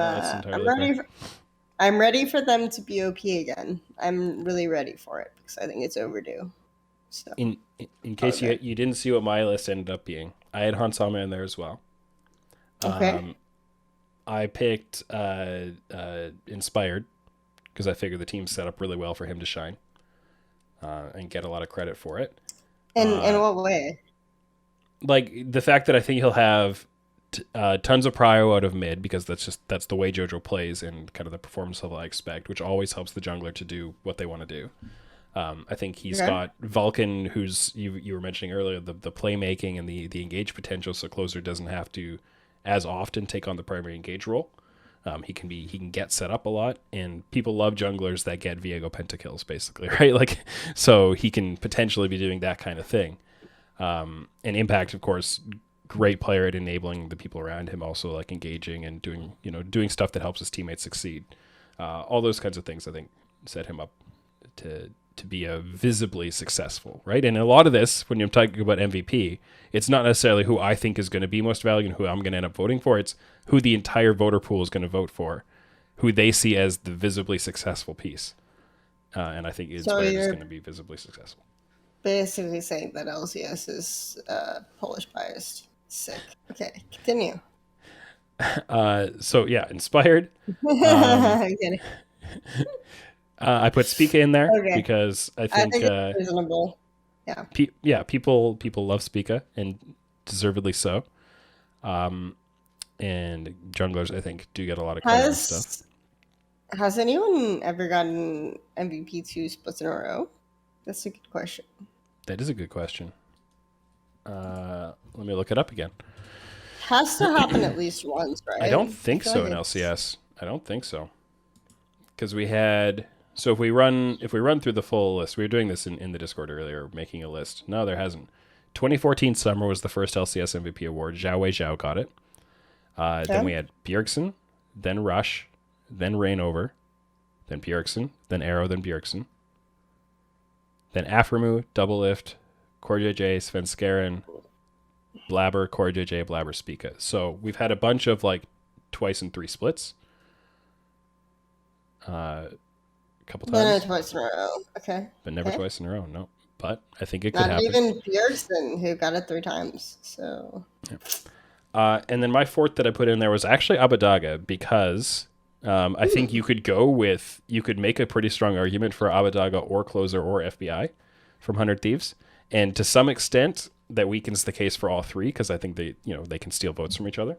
ready for them to be OP again. I'm really ready for it because I think it's overdue. So in case you didn't see what my list ended up being, I had Hansama in there as well. Okay. I picked Inspired because I figured the team's set up really well for him to shine and get a lot of credit for it. In what way? Like the fact that I think he'll have tons of prio out of mid, because that's the way JoJo plays and kind of the performance level I expect, which always helps the jungler to do what they want to do. I think he's got Vulcan, who's you were mentioning earlier, the playmaking and the engage potential, so closer doesn't have to as often take on the primary engage role. He can get set up a lot, and people love junglers that get Viego pentakills, basically, right? Like, so he can potentially be doing that kind of thing. And Impact, of course, great player at enabling the people around him, also like engaging and doing stuff that helps his teammates succeed. All those kinds of things, I think, set him up to be a visibly successful, right? And a lot of this, when you're talking about MVP, it's not necessarily who I think is going to be most valuable and who I'm going to end up voting for. It's who the entire voter pool is going to vote for, who they see as the visibly successful piece. And I think Inspired is going to be visibly successful. Basically saying that LCS is Polish biased. Sick. Okay, continue. So yeah, Inspired. I'm kidding. I put Spica in there because I think it's reasonable. Yeah. People love Spica, and deservedly so. And junglers, I think, do get a lot of credit and stuff. Has anyone ever gotten MVP 2 splits in a row? That's a good question. That is a good question. Let me look it up again. Has to happen at least once, right? I don't think so in LCS. I don't think so. Because we had... So if we run through the full list, we were doing this in the Discord earlier, making a list. No, there hasn't. 2014 summer was the first LCS MVP award. Zhao Wei Zhao got it. Then we had Bjergsen, then Rush, then Reignover, then Bjergsen, then Arrow, then Bjergsen. Then Aframu, Double Lift, CoreJJ, Svenskeren, Blabber, Core JJ, Blabber, Spica. So we've had a bunch of like twice and 3 splits. A couple But times. not twice in a row. Okay. But never Okay. twice in a row, no. But I think it could Not happen. even Pearson, who got it 3 times. So. Yeah. And then my fourth that I put in there was actually Abadaga because I think you could make a pretty strong argument for Abadaga or Closer or FBI from 100 Thieves. And to some extent, that weakens the case for all three because I think they can steal votes from each other.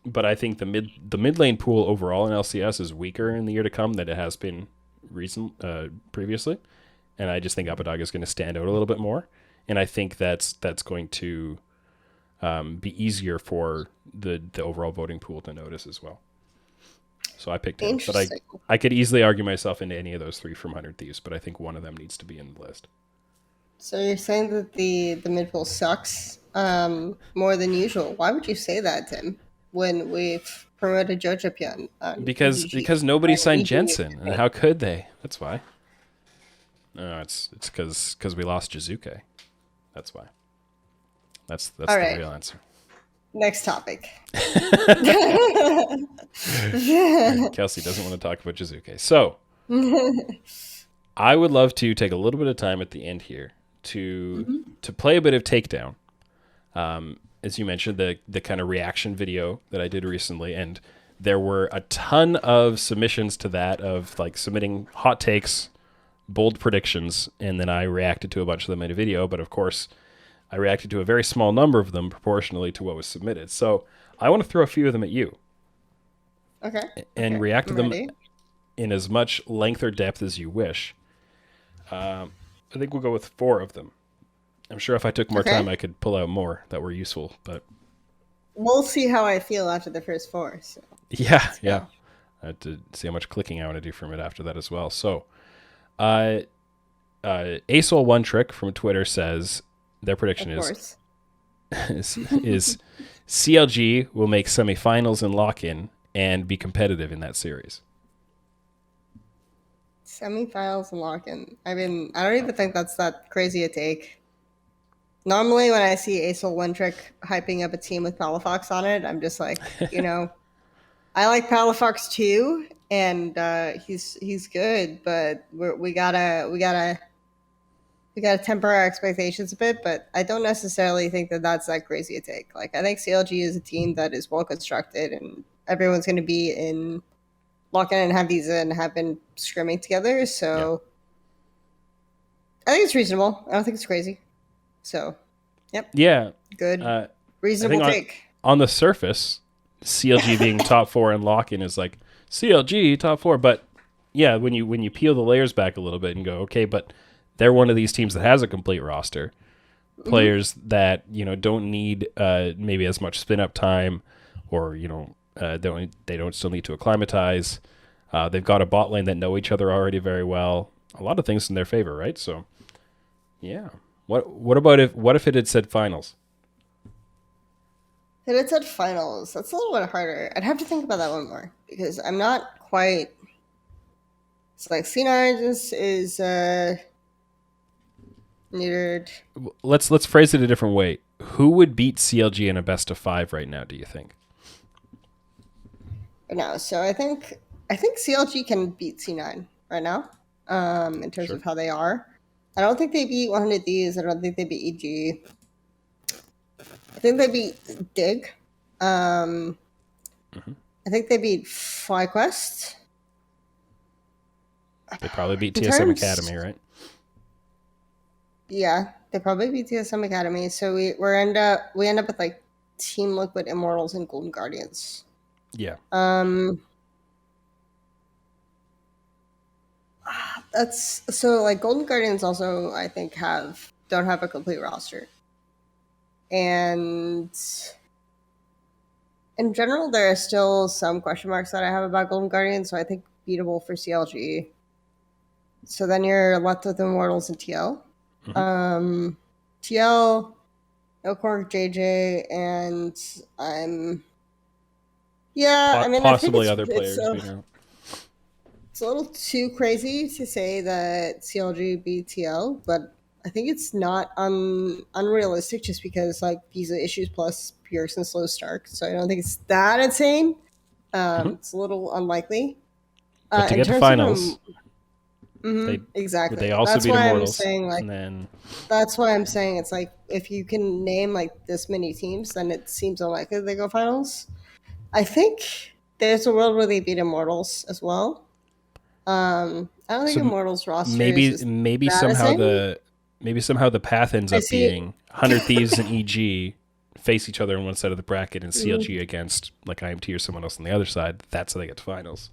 But I think the mid lane pool overall in LCS is weaker in the year to come than it has been previously. And I just think Abadaga is going to stand out a little bit more. And I think that's going to be easier for the overall voting pool to notice as well. So I picked him. But I could easily argue myself into any of those 3 from 100 Thieves, but I think one of them needs to be in the list. So you're saying that the mid pool sucks more than usual. Why would you say that, Tim, when we've promoted Jojo Pion? Because nobody signed Jensen, and how could they? That's why. No, it's because we lost Jizuke. That's why. That's the real answer. Next topic. Kelsey doesn't want to talk about Jizuke. So I would love to take a little bit of time at the end here to play a bit of Takedown. As you mentioned, the kind of reaction video that I did recently, and there were a ton of submissions to that of like submitting hot takes, bold predictions, and then I reacted to a bunch of them in a video, but of course I reacted to a very small number of them proportionally to what was submitted. So I want to throw a few of them at you. Okay. And react to them in as much length or depth as you wish. I think we'll go with 4 of them. I'm sure if I took more time, I could pull out more that were useful, but we'll see how I feel after the first 4. So. Yeah. I have to see how much clicking I want to do from it after that as well. So, Asol One Trick from Twitter says their prediction is CLG will make semifinals and lock-in and be competitive in that series. Semifinals and lock-in. I mean, I don't even think that's that crazy a take. Normally, when I see Asol One Trick hyping up a team with Palafox on it, I'm just like, I like Palafox too, and he's good, but we gotta temper our expectations a bit. But I don't necessarily think that that's that crazy a take. Like, I think CLG is a team that is well constructed, and everyone's going to be in lock-in and have these and have been scrimming together. So I think it's reasonable. I don't think it's crazy. So, yep. Yeah. Good. Reasonable take. On the surface, CLG being top 4 and lock-in is like CLG top 4, but yeah, when you peel the layers back a little bit and go, okay, but they're one of these teams that has a complete roster, players that don't need maybe as much spin up time, or they don't still need to acclimatize. They've got a bot lane that know each other already very well. A lot of things in their favor, right? So, yeah. What if it had said finals? If it said finals, that's a little bit harder. I'd have to think about that one more because I'm not quite. It's like C9 is neutered. Let's phrase it a different way. Who would beat CLG in a best of 5 right now? Do you think? No, so I think CLG can beat C9 right now. In terms of how they are. I don't think they beat 100 Thieves. I don't think they beat EG. I think they beat Dig. I think they beat FlyQuest. They probably beat TSM Academy, right? Yeah, they probably beat TSM Academy. So we end up with like Team Liquid, Immortals, and Golden Guardians. Yeah. That's so like Golden Guardians also I think don't have a complete roster, and in general there are still some question marks that I have about Golden Guardians. So I think beatable for CLG. So then you're left with Immortals and TL. TL, Ilkorg, JJ, and possibly other players. It's a little too crazy to say that CLG beat TL, but I think it's not unrealistic just because like visa issues plus Pearson's slow start. So I don't think it's that insane. It's a little unlikely. But to In get to terms of finals, would exactly. they also That's beat why I'm Immortals? saying like And then that's why I'm saying it's like if you can name like this many teams, then it seems unlikely they go finals. I think there's a world where they beat Immortals as well. I don't think so Immortals roster is maybe just that insane. maybe somehow the path ends I up see. being 100 Thieves and EG face each other on one side of the bracket and Mhm. CLG against like IMT or someone else on the other side. That's how they get to finals.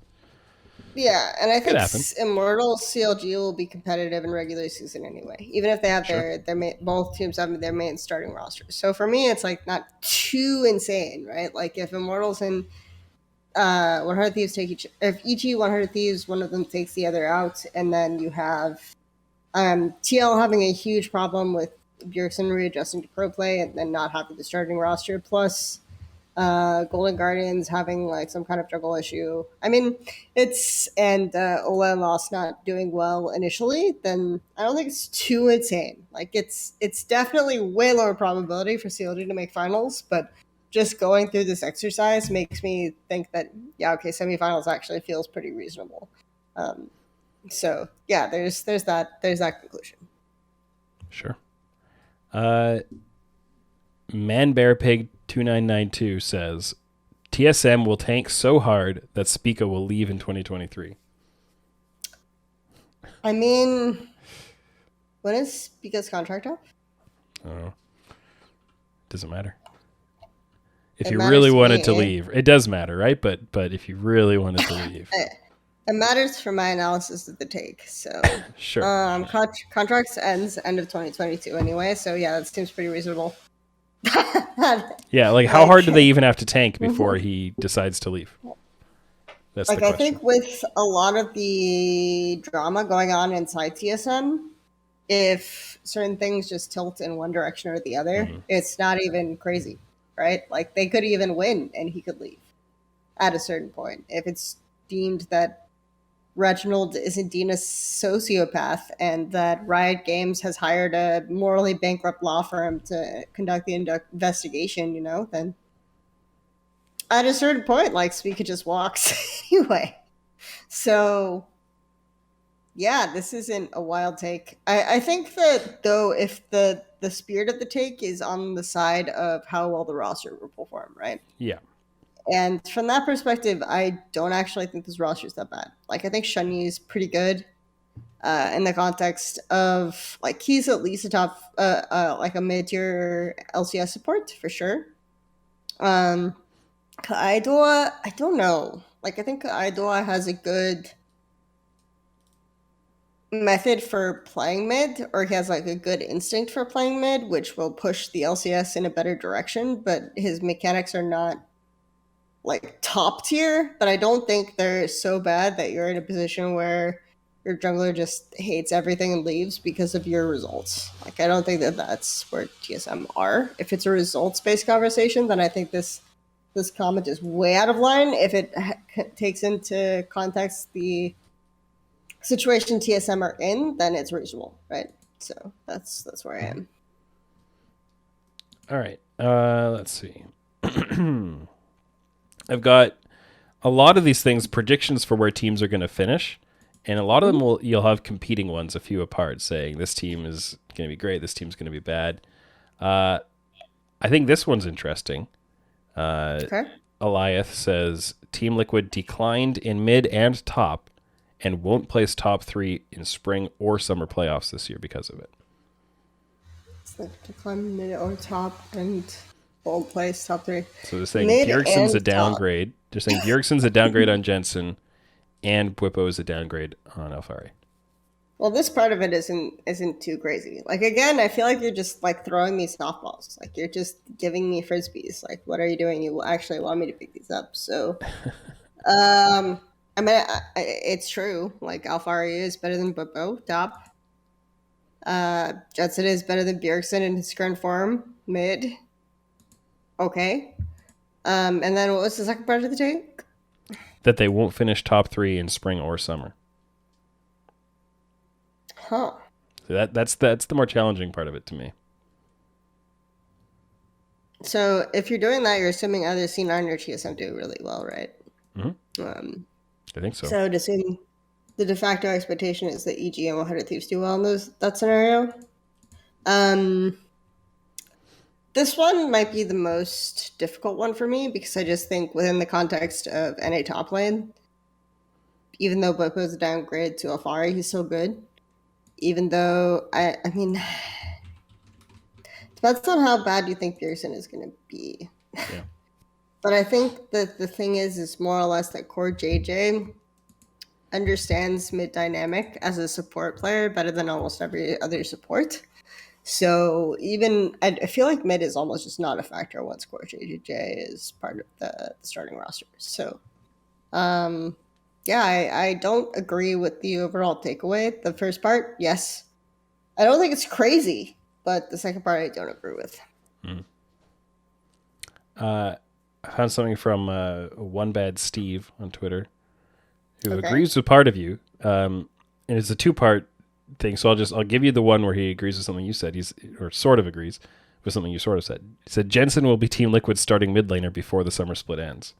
Yeah, and I Could think happen. Immortals CLG will be competitive in regular season anyway, even if they have Sure. both teams have their main starting roster. So for me, it's like not too insane, right? Like if Immortals and 100 Thieves take if each 100 Thieves, one of them takes the other out, and then you have TL having a huge problem with Bjergsen readjusting to pro play and then not having the starting roster, plus Golden Guardians having like some kind of juggle issue. I mean, it's and Ola and Lost not doing well initially. Then I don't think it's too insane. Like it's definitely way lower probability for CLG to make finals, but just going through this exercise makes me think that yeah, okay, semifinals actually feels pretty reasonable. Um, so yeah, there's that conclusion. Sure. Man Bear Pig 2992 says TSM will tank so hard that Spica will leave in 2023. I mean, when is Pika's contract up? Oh, doesn't matter. If It you really matters to wanted to me. leave, it does matter, right? But if you really wanted to leave, It matters for my analysis of the take. So, sure. contracts ends end of 2022 anyway. So yeah, that seems pretty reasonable. Yeah, like how like, hard do they even have to tank before he decides to leave? That's the like I question. think with a lot of the drama going on inside TSM, if certain things just tilt in one direction or the other, it's not even crazy, right? Like they could even win and he could leave at a certain point if it's deemed that Reginald is indeed a sociopath and that Riot Games has hired a morally bankrupt law firm to conduct the investigation, then at a certain point, like Speaker just walks anyway. So yeah, this isn't a wild take. I think that though, if the spirit of the take is on the side of how well the roster will perform, right? Yeah. And from that perspective, I don't actually think this roster is that bad. Like I think Shunny is pretty good. In the context of like he's at least a top like a mid-tier LCS support for sure. Kaidoa, I don't know. Like I think Kaidoa has a good method for playing mid, or he has like a good instinct for playing mid, which will push the LCS in a better direction, but his mechanics are not like top tier, but I don't think they're so bad that you're in a position where your jungler just hates everything and leaves because of your results. Like I don't think that that's where TSM are. If it's a results based conversation, then I think this comment is way out of line. If it takes into context the situation TSM are in, then it's reasonable, right? So that's where I am. All right. Let's see. I've got a lot of these things, predictions for where teams are going to finish, and a lot of them you'll have competing ones a few apart, saying this team is going to be great, this team's going to be bad. I think this one's interesting. Okay. Eliath says Team Liquid declined in mid and top and won't place top 3 in spring or summer playoffs this year because of it. It's like decline mid or top and bold place top 3. So they're saying Mid Bjergsen's a and top. downgrade. They're saying Bjergsen's a downgrade on Jensen, and Bwipo is a downgrade on Alfari. Well, this part of it isn't too crazy. Like again, I feel like you're just like throwing me softballs. Like you're just giving me frisbees. Like what are you doing? You actually want me to pick these up. So, I mean, it's true. Like Alfari is better than Bwipo top. Jetson is better than Bjergsen in his current form. Mid. Okay. And then what was the second part of the take? That they won't finish top 3 in spring or summer. Huh. So that's the more challenging part of it to me. So if you're doing that, you're assuming either C9 or TSM do really well, right? I think so. So to assume the de facto expectation is that EG and 100 Thieves do well in that scenario. This one might be the most difficult one for me because I just think within the context of NA top lane, even though Bopo's a downgrade to Alfari, he's still good. Even though, I mean, depends on how bad you think Pearson is going to be. Yeah. But I think that the thing is more or less that core JJ understands mid dynamic as a support player better than almost every other support. So even I feel like mid is almost just not a factor once core JJ is part of the starting roster. So yeah, I don't agree with the overall takeaway. The first part, yes. I don't think it's crazy, but the second part I don't agree with. I found something from One Bad Steve on Twitter, who agrees with part of you, and it's a two-part thing. So I'll give you the one where he agrees with something you said. Or sort of agrees with something you sort of said. He said Jensen will be Team Liquid's starting mid laner before the summer split ends.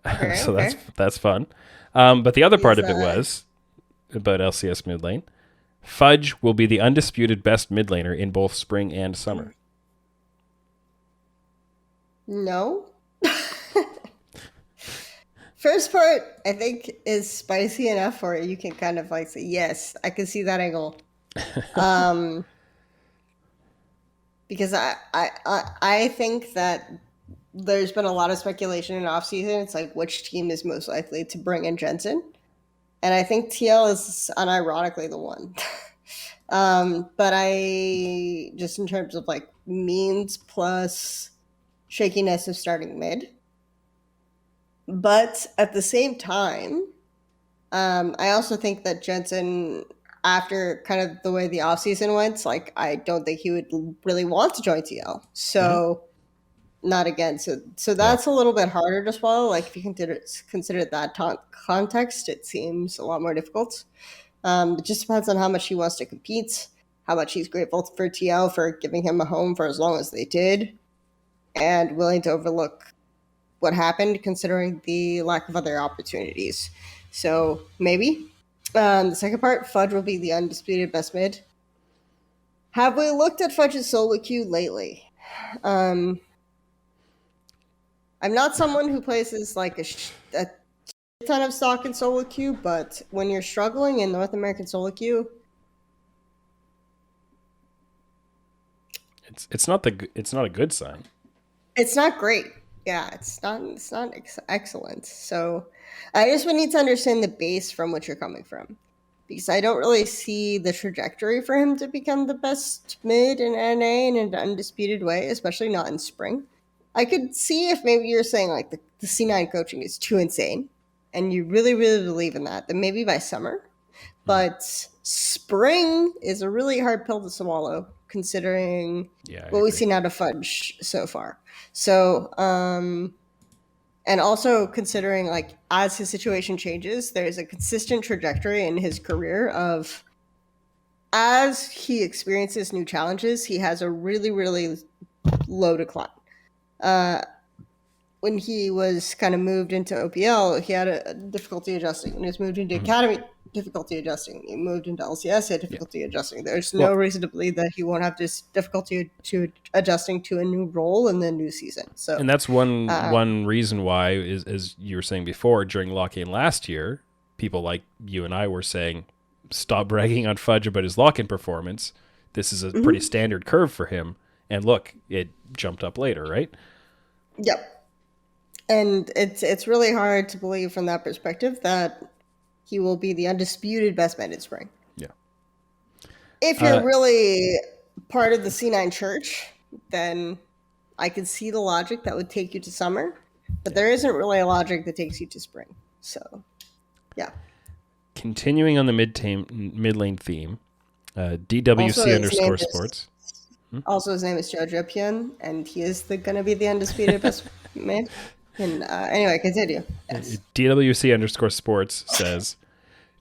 Okay, so that's fun. But the other part of it was about LCS mid lane. Fudge will be the undisputed best mid laner in both spring and summer. No. First part, I think, is spicy enough where you can kind of like say, yes, I can see that angle. Because I think that there's been a lot of speculation in offseason. It's like which team is most likely to bring in Jensen. And I think TL is unironically the one. But I, just in terms of like means plus shakiness of starting mid. But at the same time, I also think that Jensen, after kind of the way the offseason went, like I don't think he would really want to join TL. So not again. So that's a little bit harder to swallow. Like if you consider that context, it seems a lot more difficult. It just depends on how much he wants to compete, how much he's grateful for TL for giving him a home for as long as they did, and willing to overlook what happened considering the lack of other opportunities. So maybe. The second part, Fudge will be the undisputed best mid. Have we looked at Fudge's solo queue lately? I'm not someone who places like a ton of stock in solo queue, but when you're struggling in North American solo queue, it's not a good sign. It's not great. Yeah, it's not excellent. So I just would need to understand the base from which you're coming from, because I don't really see the trajectory for him to become the best mid in NA in an undisputed way, especially not in spring. I could see if maybe you're saying like the C9 coaching is too insane and you really, really believe in that, then maybe by summer. But spring is a really hard pill to swallow considering what we've seen out of Fudge so far. So, and also considering like as his situation changes, there's a consistent trajectory in his career of as he experiences new challenges, he has a really, really low decline. When he was kind of moved into OPL, he had a difficulty adjusting. When he was moved into Academy, difficulty adjusting. He moved into LCS, he had difficulty adjusting. There's no reason to believe that he won't have this difficulty to adjusting to a new role in the new season. So, and that's one reason why, is as you were saying before, during lock-in last year, people like you and I were saying, stop bragging on Fudge about his lock-in performance. This is a pretty standard curve for him. And look, it jumped up later, right? Yep. And it's really hard to believe from that perspective that he will be the undisputed best man in spring. Yeah. If you're really part of the C9 church, then I can see the logic that would take you to summer, but there isn't really a logic that takes you to spring. So, yeah. Continuing on the mid lane theme, DWC_sports. Also, his name is Jojo Pian, and he is going to be the undisputed best man. And anyway, continue. Yes. DWC_sports says,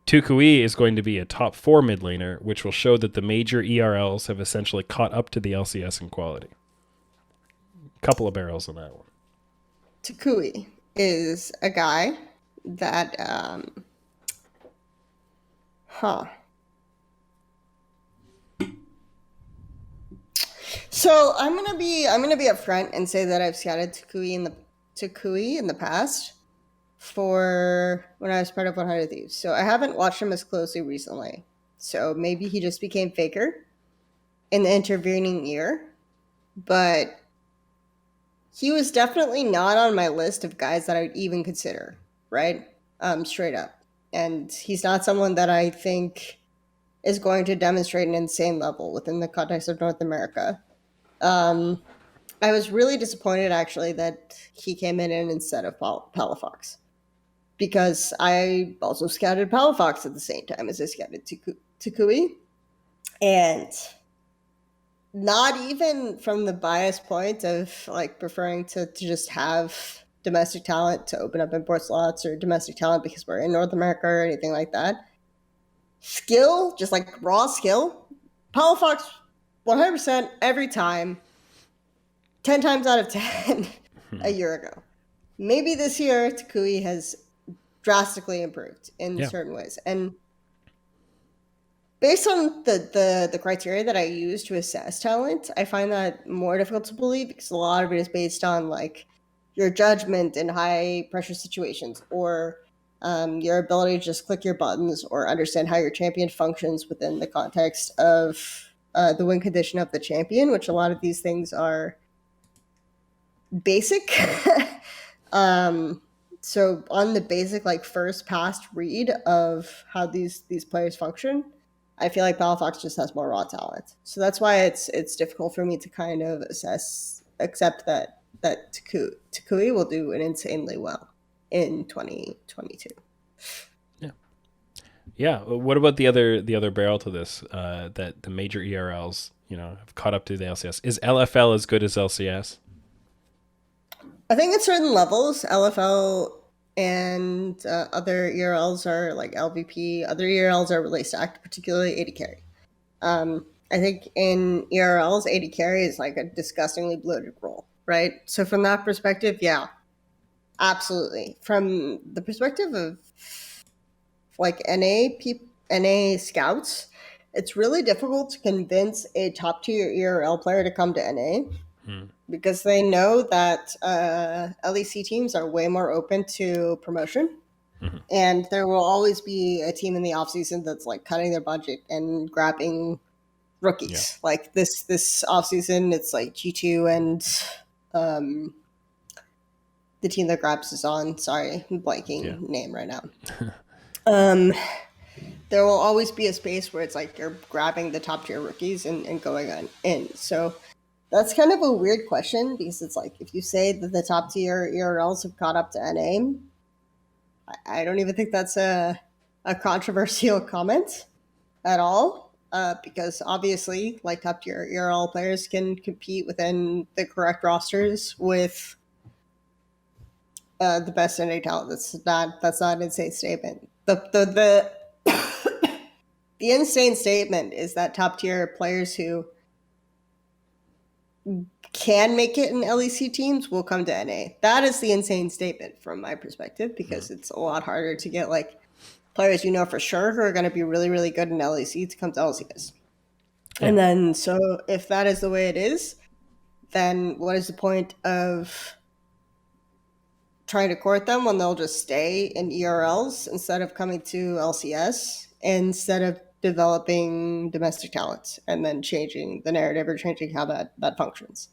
Tukui is going to be a top 4 mid laner, which will show that the major ERLs have essentially caught up to the LCS in quality. Couple of barrels on that one. Tukui is a guy that So I'm gonna be upfront and say that I've scouted Tukui in the past for when I was part of 100 Thieves. So I haven't watched him as closely recently. So maybe he just became Faker in the intervening year, but he was definitely not on my list of guys that I would even consider, right? Straight up. And he's not someone that I think is going to demonstrate an insane level within the context of North America. I was really disappointed, actually, that he came in instead of Palafox, because I also scouted Palafox at the same time as I scouted Tukui. And not even from the bias point of like preferring to just have domestic talent to open up import slots, or domestic talent because we're in North America or anything like that. Skill, just like raw skill, Palafox 100% every time, 10 times out of 10 a year ago. Maybe this year Tukui has drastically improved in certain ways. And based on the criteria that I use to assess talent, I find that more difficult to believe, because a lot of it is based on like your judgment in high pressure situations, or your ability to just click your buttons or understand how your champion functions within the context of the win condition of the champion, which a lot of these things are basic. So on the basic like first pass read of how these players function, I feel like Palafox just has more raw talent. So that's why it's difficult for me to kind of accept that Tukui will do it insanely well in 2022. Yeah. What about the other barrel to this? That the major ERLs, have caught up to the LCS. Is LFL as good as LCS? I think at certain levels, LFL and other ERLs are like LVP. Other ERLs are really stacked, particularly AD carry. I think in ERLs, AD carry is like a disgustingly bloated role, right? So from that perspective, yeah, absolutely. From the perspective of like NA scouts, it's really difficult to convince a top tier ERL player to come to NA. Because they know that LEC teams are way more open to promotion. And there will always be a team in the offseason that's like cutting their budget and grabbing rookies. Like this offseason, it's like G2 and the team that grabs is on. Sorry, I'm blanking name right now. There will always be a space where it's like you're grabbing the top tier rookies and going on in. So that's kind of a weird question, because it's like if you say that the top tier ERLs have caught up to NA, I don't even think that's a controversial comment at all, because obviously, like, top tier ERL players can compete within the correct rosters with the best NA talent. That's not an insane statement. The the insane statement is that top tier players who can make it in LEC teams will come to NA. That is the insane statement from my perspective, because it's a lot harder to get like players for sure who are going to be really, really good in LEC to come to LCS. And then, so if that is the way it is, then what is the point of trying to court them when they'll just stay in ERLs instead of coming to LCS, instead of developing domestic talent and then changing the narrative or changing how that functions?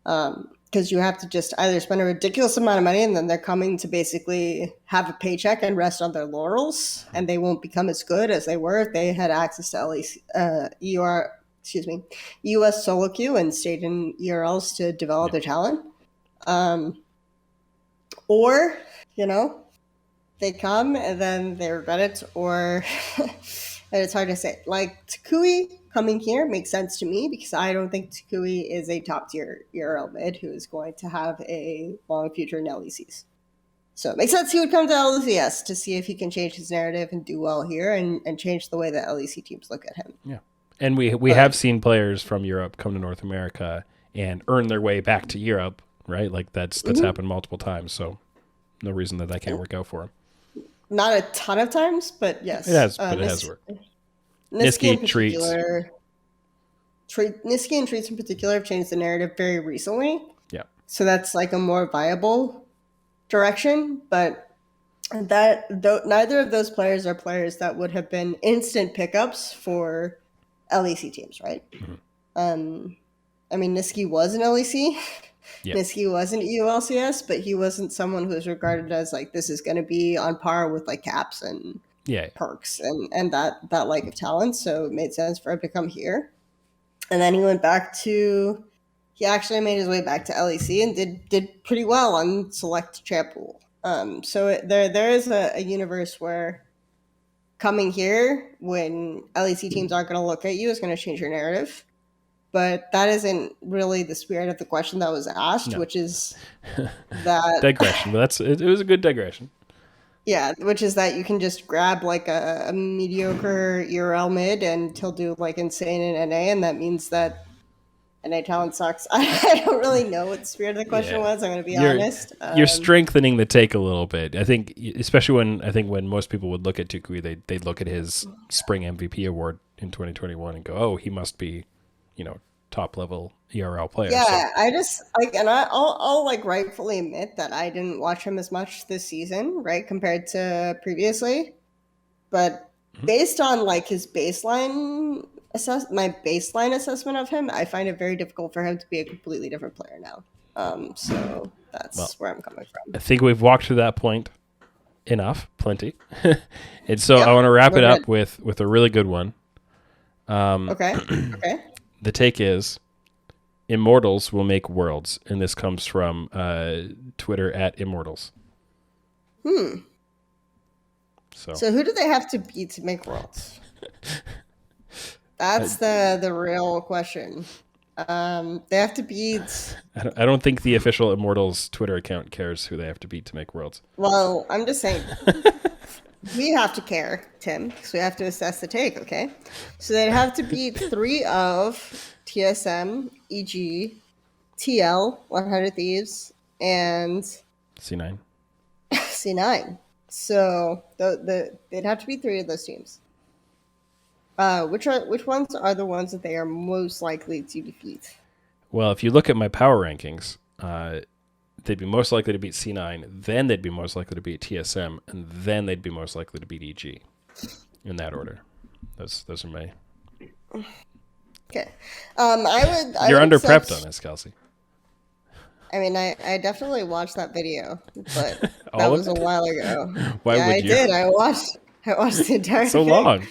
Because you have to just either spend a ridiculous amount of money and then they're coming to basically have a paycheck and rest on their laurels, and they won't become as good as they were if they had access to US solo queue and stayed in ERLs to develop their talent. Or, they come and then they regret it, or and it's hard to say. Like, Tukui coming here makes sense to me, because I don't think Tukui is a top tier ERL mid who is going to have a long future in LECs. So it makes sense he would come to LCS to see if he can change his narrative and do well here and change the way that LEC teams look at him. Yeah. And we have seen players from Europe come to North America and earn their way back to Europe, right? Like that's happened multiple times. So no reason that can't work out for him. Not a ton of times, but yes. It has, but it has worked. Niski and Treats in particular have changed the narrative very recently. Yeah. So that's like a more viable direction, but neither of those players are players that would have been instant pickups for LEC teams, right? Mm-hmm. I mean, Niski was an LEC. Yep. Niski wasn't EULCS, but he wasn't someone who was regarded as like this is going to be on par with like Caps and Perks and that like of talent. So it made sense for him to come here. And then he went back to. He actually made his way back to LEC and did pretty well on select champ pool. So there is a universe where coming here when LEC teams aren't going to look at you is going to change your narrative. But that isn't really the spirit of the question that was asked, which is that digression. But it was a good digression. Yeah, which is that you can just grab like a mediocre ERL mid and he'll do like insane in NA, and that means that NA talent sucks. I don't really know what the spirit of the question was. I'm going to be honest. You're strengthening the take a little bit. I think, especially when most people would look at Tukui, they'd look at his Spring MVP award in 2021 and go, "Oh, he must be, top level ERL player." Yeah, so. I just like, and I'll like rightfully admit that I didn't watch him as much this season, right, compared to previously. But based on like his baseline. My baseline assessment of him, I find it very difficult for him to be a completely different player now. So that's where I'm coming from. I think we've walked to that point plenty. And so I want to wrap it up with a really good one. Okay. The take is Immortals will make worlds. And this comes from Twitter @Immortals. So who do they have to beat to make worlds? That's the real question. They have to beat. I don't think the official Immortals Twitter account cares who they have to beat to make worlds. Well, I'm just saying we have to care, Tim, because we have to assess the take. Okay, so they'd have to beat 3 of TSM, EG, TL, 100 Thieves, and C9. C9. So they'd have to beat 3 of those teams. Which ones are the ones that they are most likely to defeat? Well, if you look at my power rankings, they'd be most likely to beat C9, then they'd be most likely to beat TSM, and then they'd be most likely to beat EG. In that order. Those are my... Okay. You're under-prepped on this, Kelsey. I mean, I definitely watched that video, but that was a while ago. Why would you? I did. I watched the entire so thing. Long.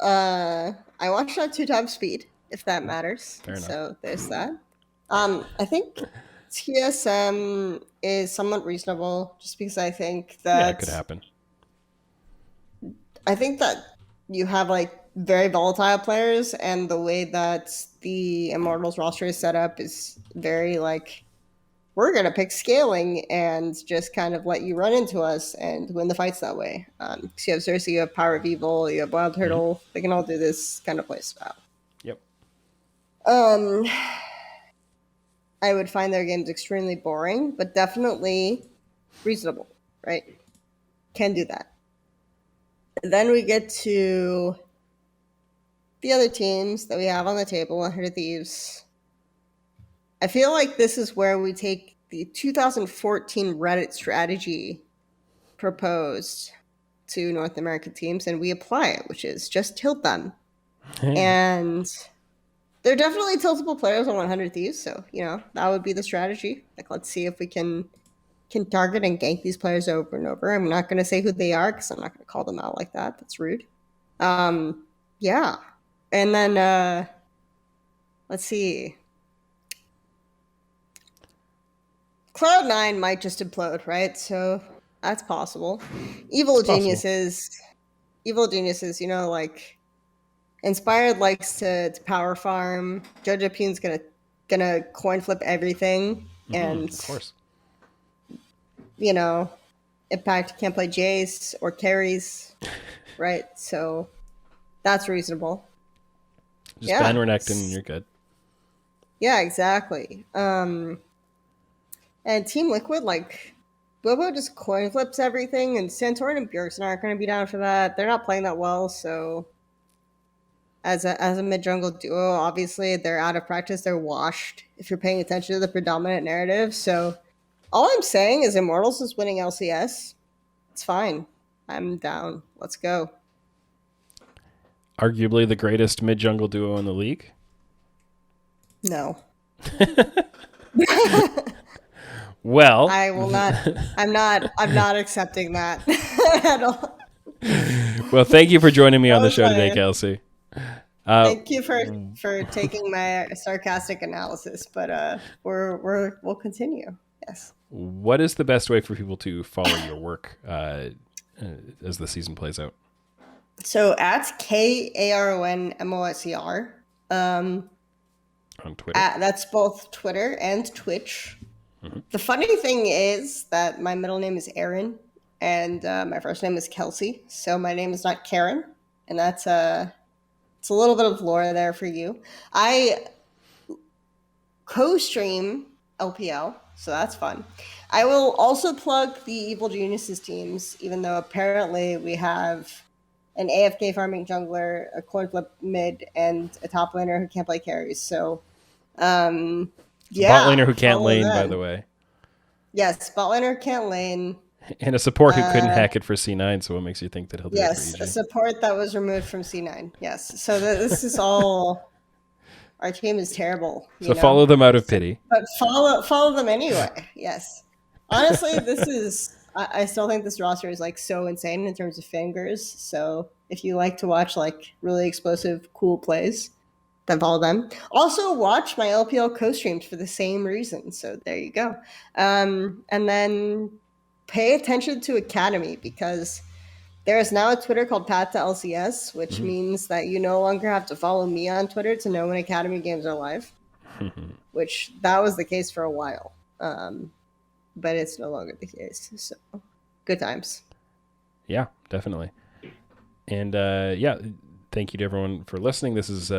I watched at 2 times speed, if that matters. Fair enough. So there's that. I think TSM is somewhat reasonable, just because I think that it could happen. I think that you have like very volatile players, and the way that the Immortals roster is set up is very like we're gonna pick scaling and just kind of let you run into us and win the fights that way. So you have Cersei, you have Power of Evil, you have Wild Turtle. They can all do this kind of play style. Yep. I would find their games extremely boring, but definitely reasonable, right? Can do that. Then we get to the other teams that we have on the table, 100 Thieves. I feel like this is where we take the 2014 Reddit strategy proposed to North American teams and we apply it, which is just tilt them. And they're definitely tiltable players on 100 Thieves, so, that would be the strategy. Like, let's see if we can target and gank these players over and over. I'm not going to say who they are because I'm not going to call them out like that. That's rude. Yeah. And then, let's see. Cloud9 might just implode, right? So that's possible. Evil geniuses, like Inspired likes to power farm. Jojo Pune's gonna coin flip everything, and of course, Impact can't play Jace or carries, right? So that's reasonable. Just ban Renekton and you're good. Yeah, exactly. And Team Liquid, like, Bobo just coin flips everything, and Santorin and Bjergsen aren't going to be down for that. They're not playing that well, so as a mid jungle duo, obviously they're out of practice. They're washed if you're paying attention to the predominant narrative. So all I'm saying is Immortals is winning LCS. It's fine. I'm down. Let's go. Arguably the greatest mid jungle duo in the league. No. Well, I will not. I'm not accepting that at all. Well, thank you for joining me on the show today, Kelsey. Thank you for taking my sarcastic analysis, but we'll continue. Yes. What is the best way for people to follow your work as the season plays out? So at KARONMOSER. On Twitter. That's both Twitter and Twitch. Mm-hmm. The funny thing is that my middle name is Aaron, and my first name is Kelsey. So my name is not Karen, and that's it's a little bit of lore there for you. I co-stream LPL, so that's fun. I will also plug the Evil Geniuses teams, even though apparently we have an AFK farming jungler, a coin flip mid, and a top laner who can't play carries. So, yeah. Bot laner who can't lane, by the way. Yes, bot laner can't lane. And a support who couldn't hack it for C9, so what makes you think that he'll do it for EG? Yes, a support that was removed from C9. Yes, so this is all... Our team is terrible. So follow them out of pity. But follow them anyway, yes. Honestly, this is... I still think this roster is like so insane in terms of fingers. So if you like to watch like really explosive, cool plays, then follow them. Also watch my LPL co-streams for the same reason. So there you go. And then pay attention to Academy, because there is now a Twitter called Path to LCS, which means that you no longer have to follow me on Twitter to know when Academy games are live, which that was the case for a while. But it's no longer the case. So good times. Yeah, definitely. And thank you to everyone for listening. This is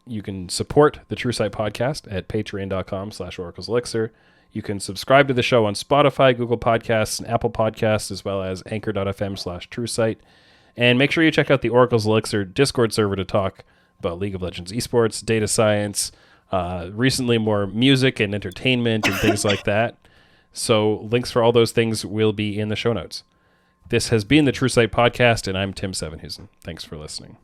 you can support the TrueSight podcast at patreon.com/OraclesElixir. You can subscribe to the show on Spotify, Google Podcasts, and Apple Podcasts, as well as anchor.fm/TrueSight. And make sure you check out the Oracle's Elixir Discord server to talk about League of Legends esports, data science, recently more music and entertainment and things like that. So links for all those things will be in the show notes. This has been the TrueSight podcast, and I'm Tim Sevenhusen. Thanks for listening.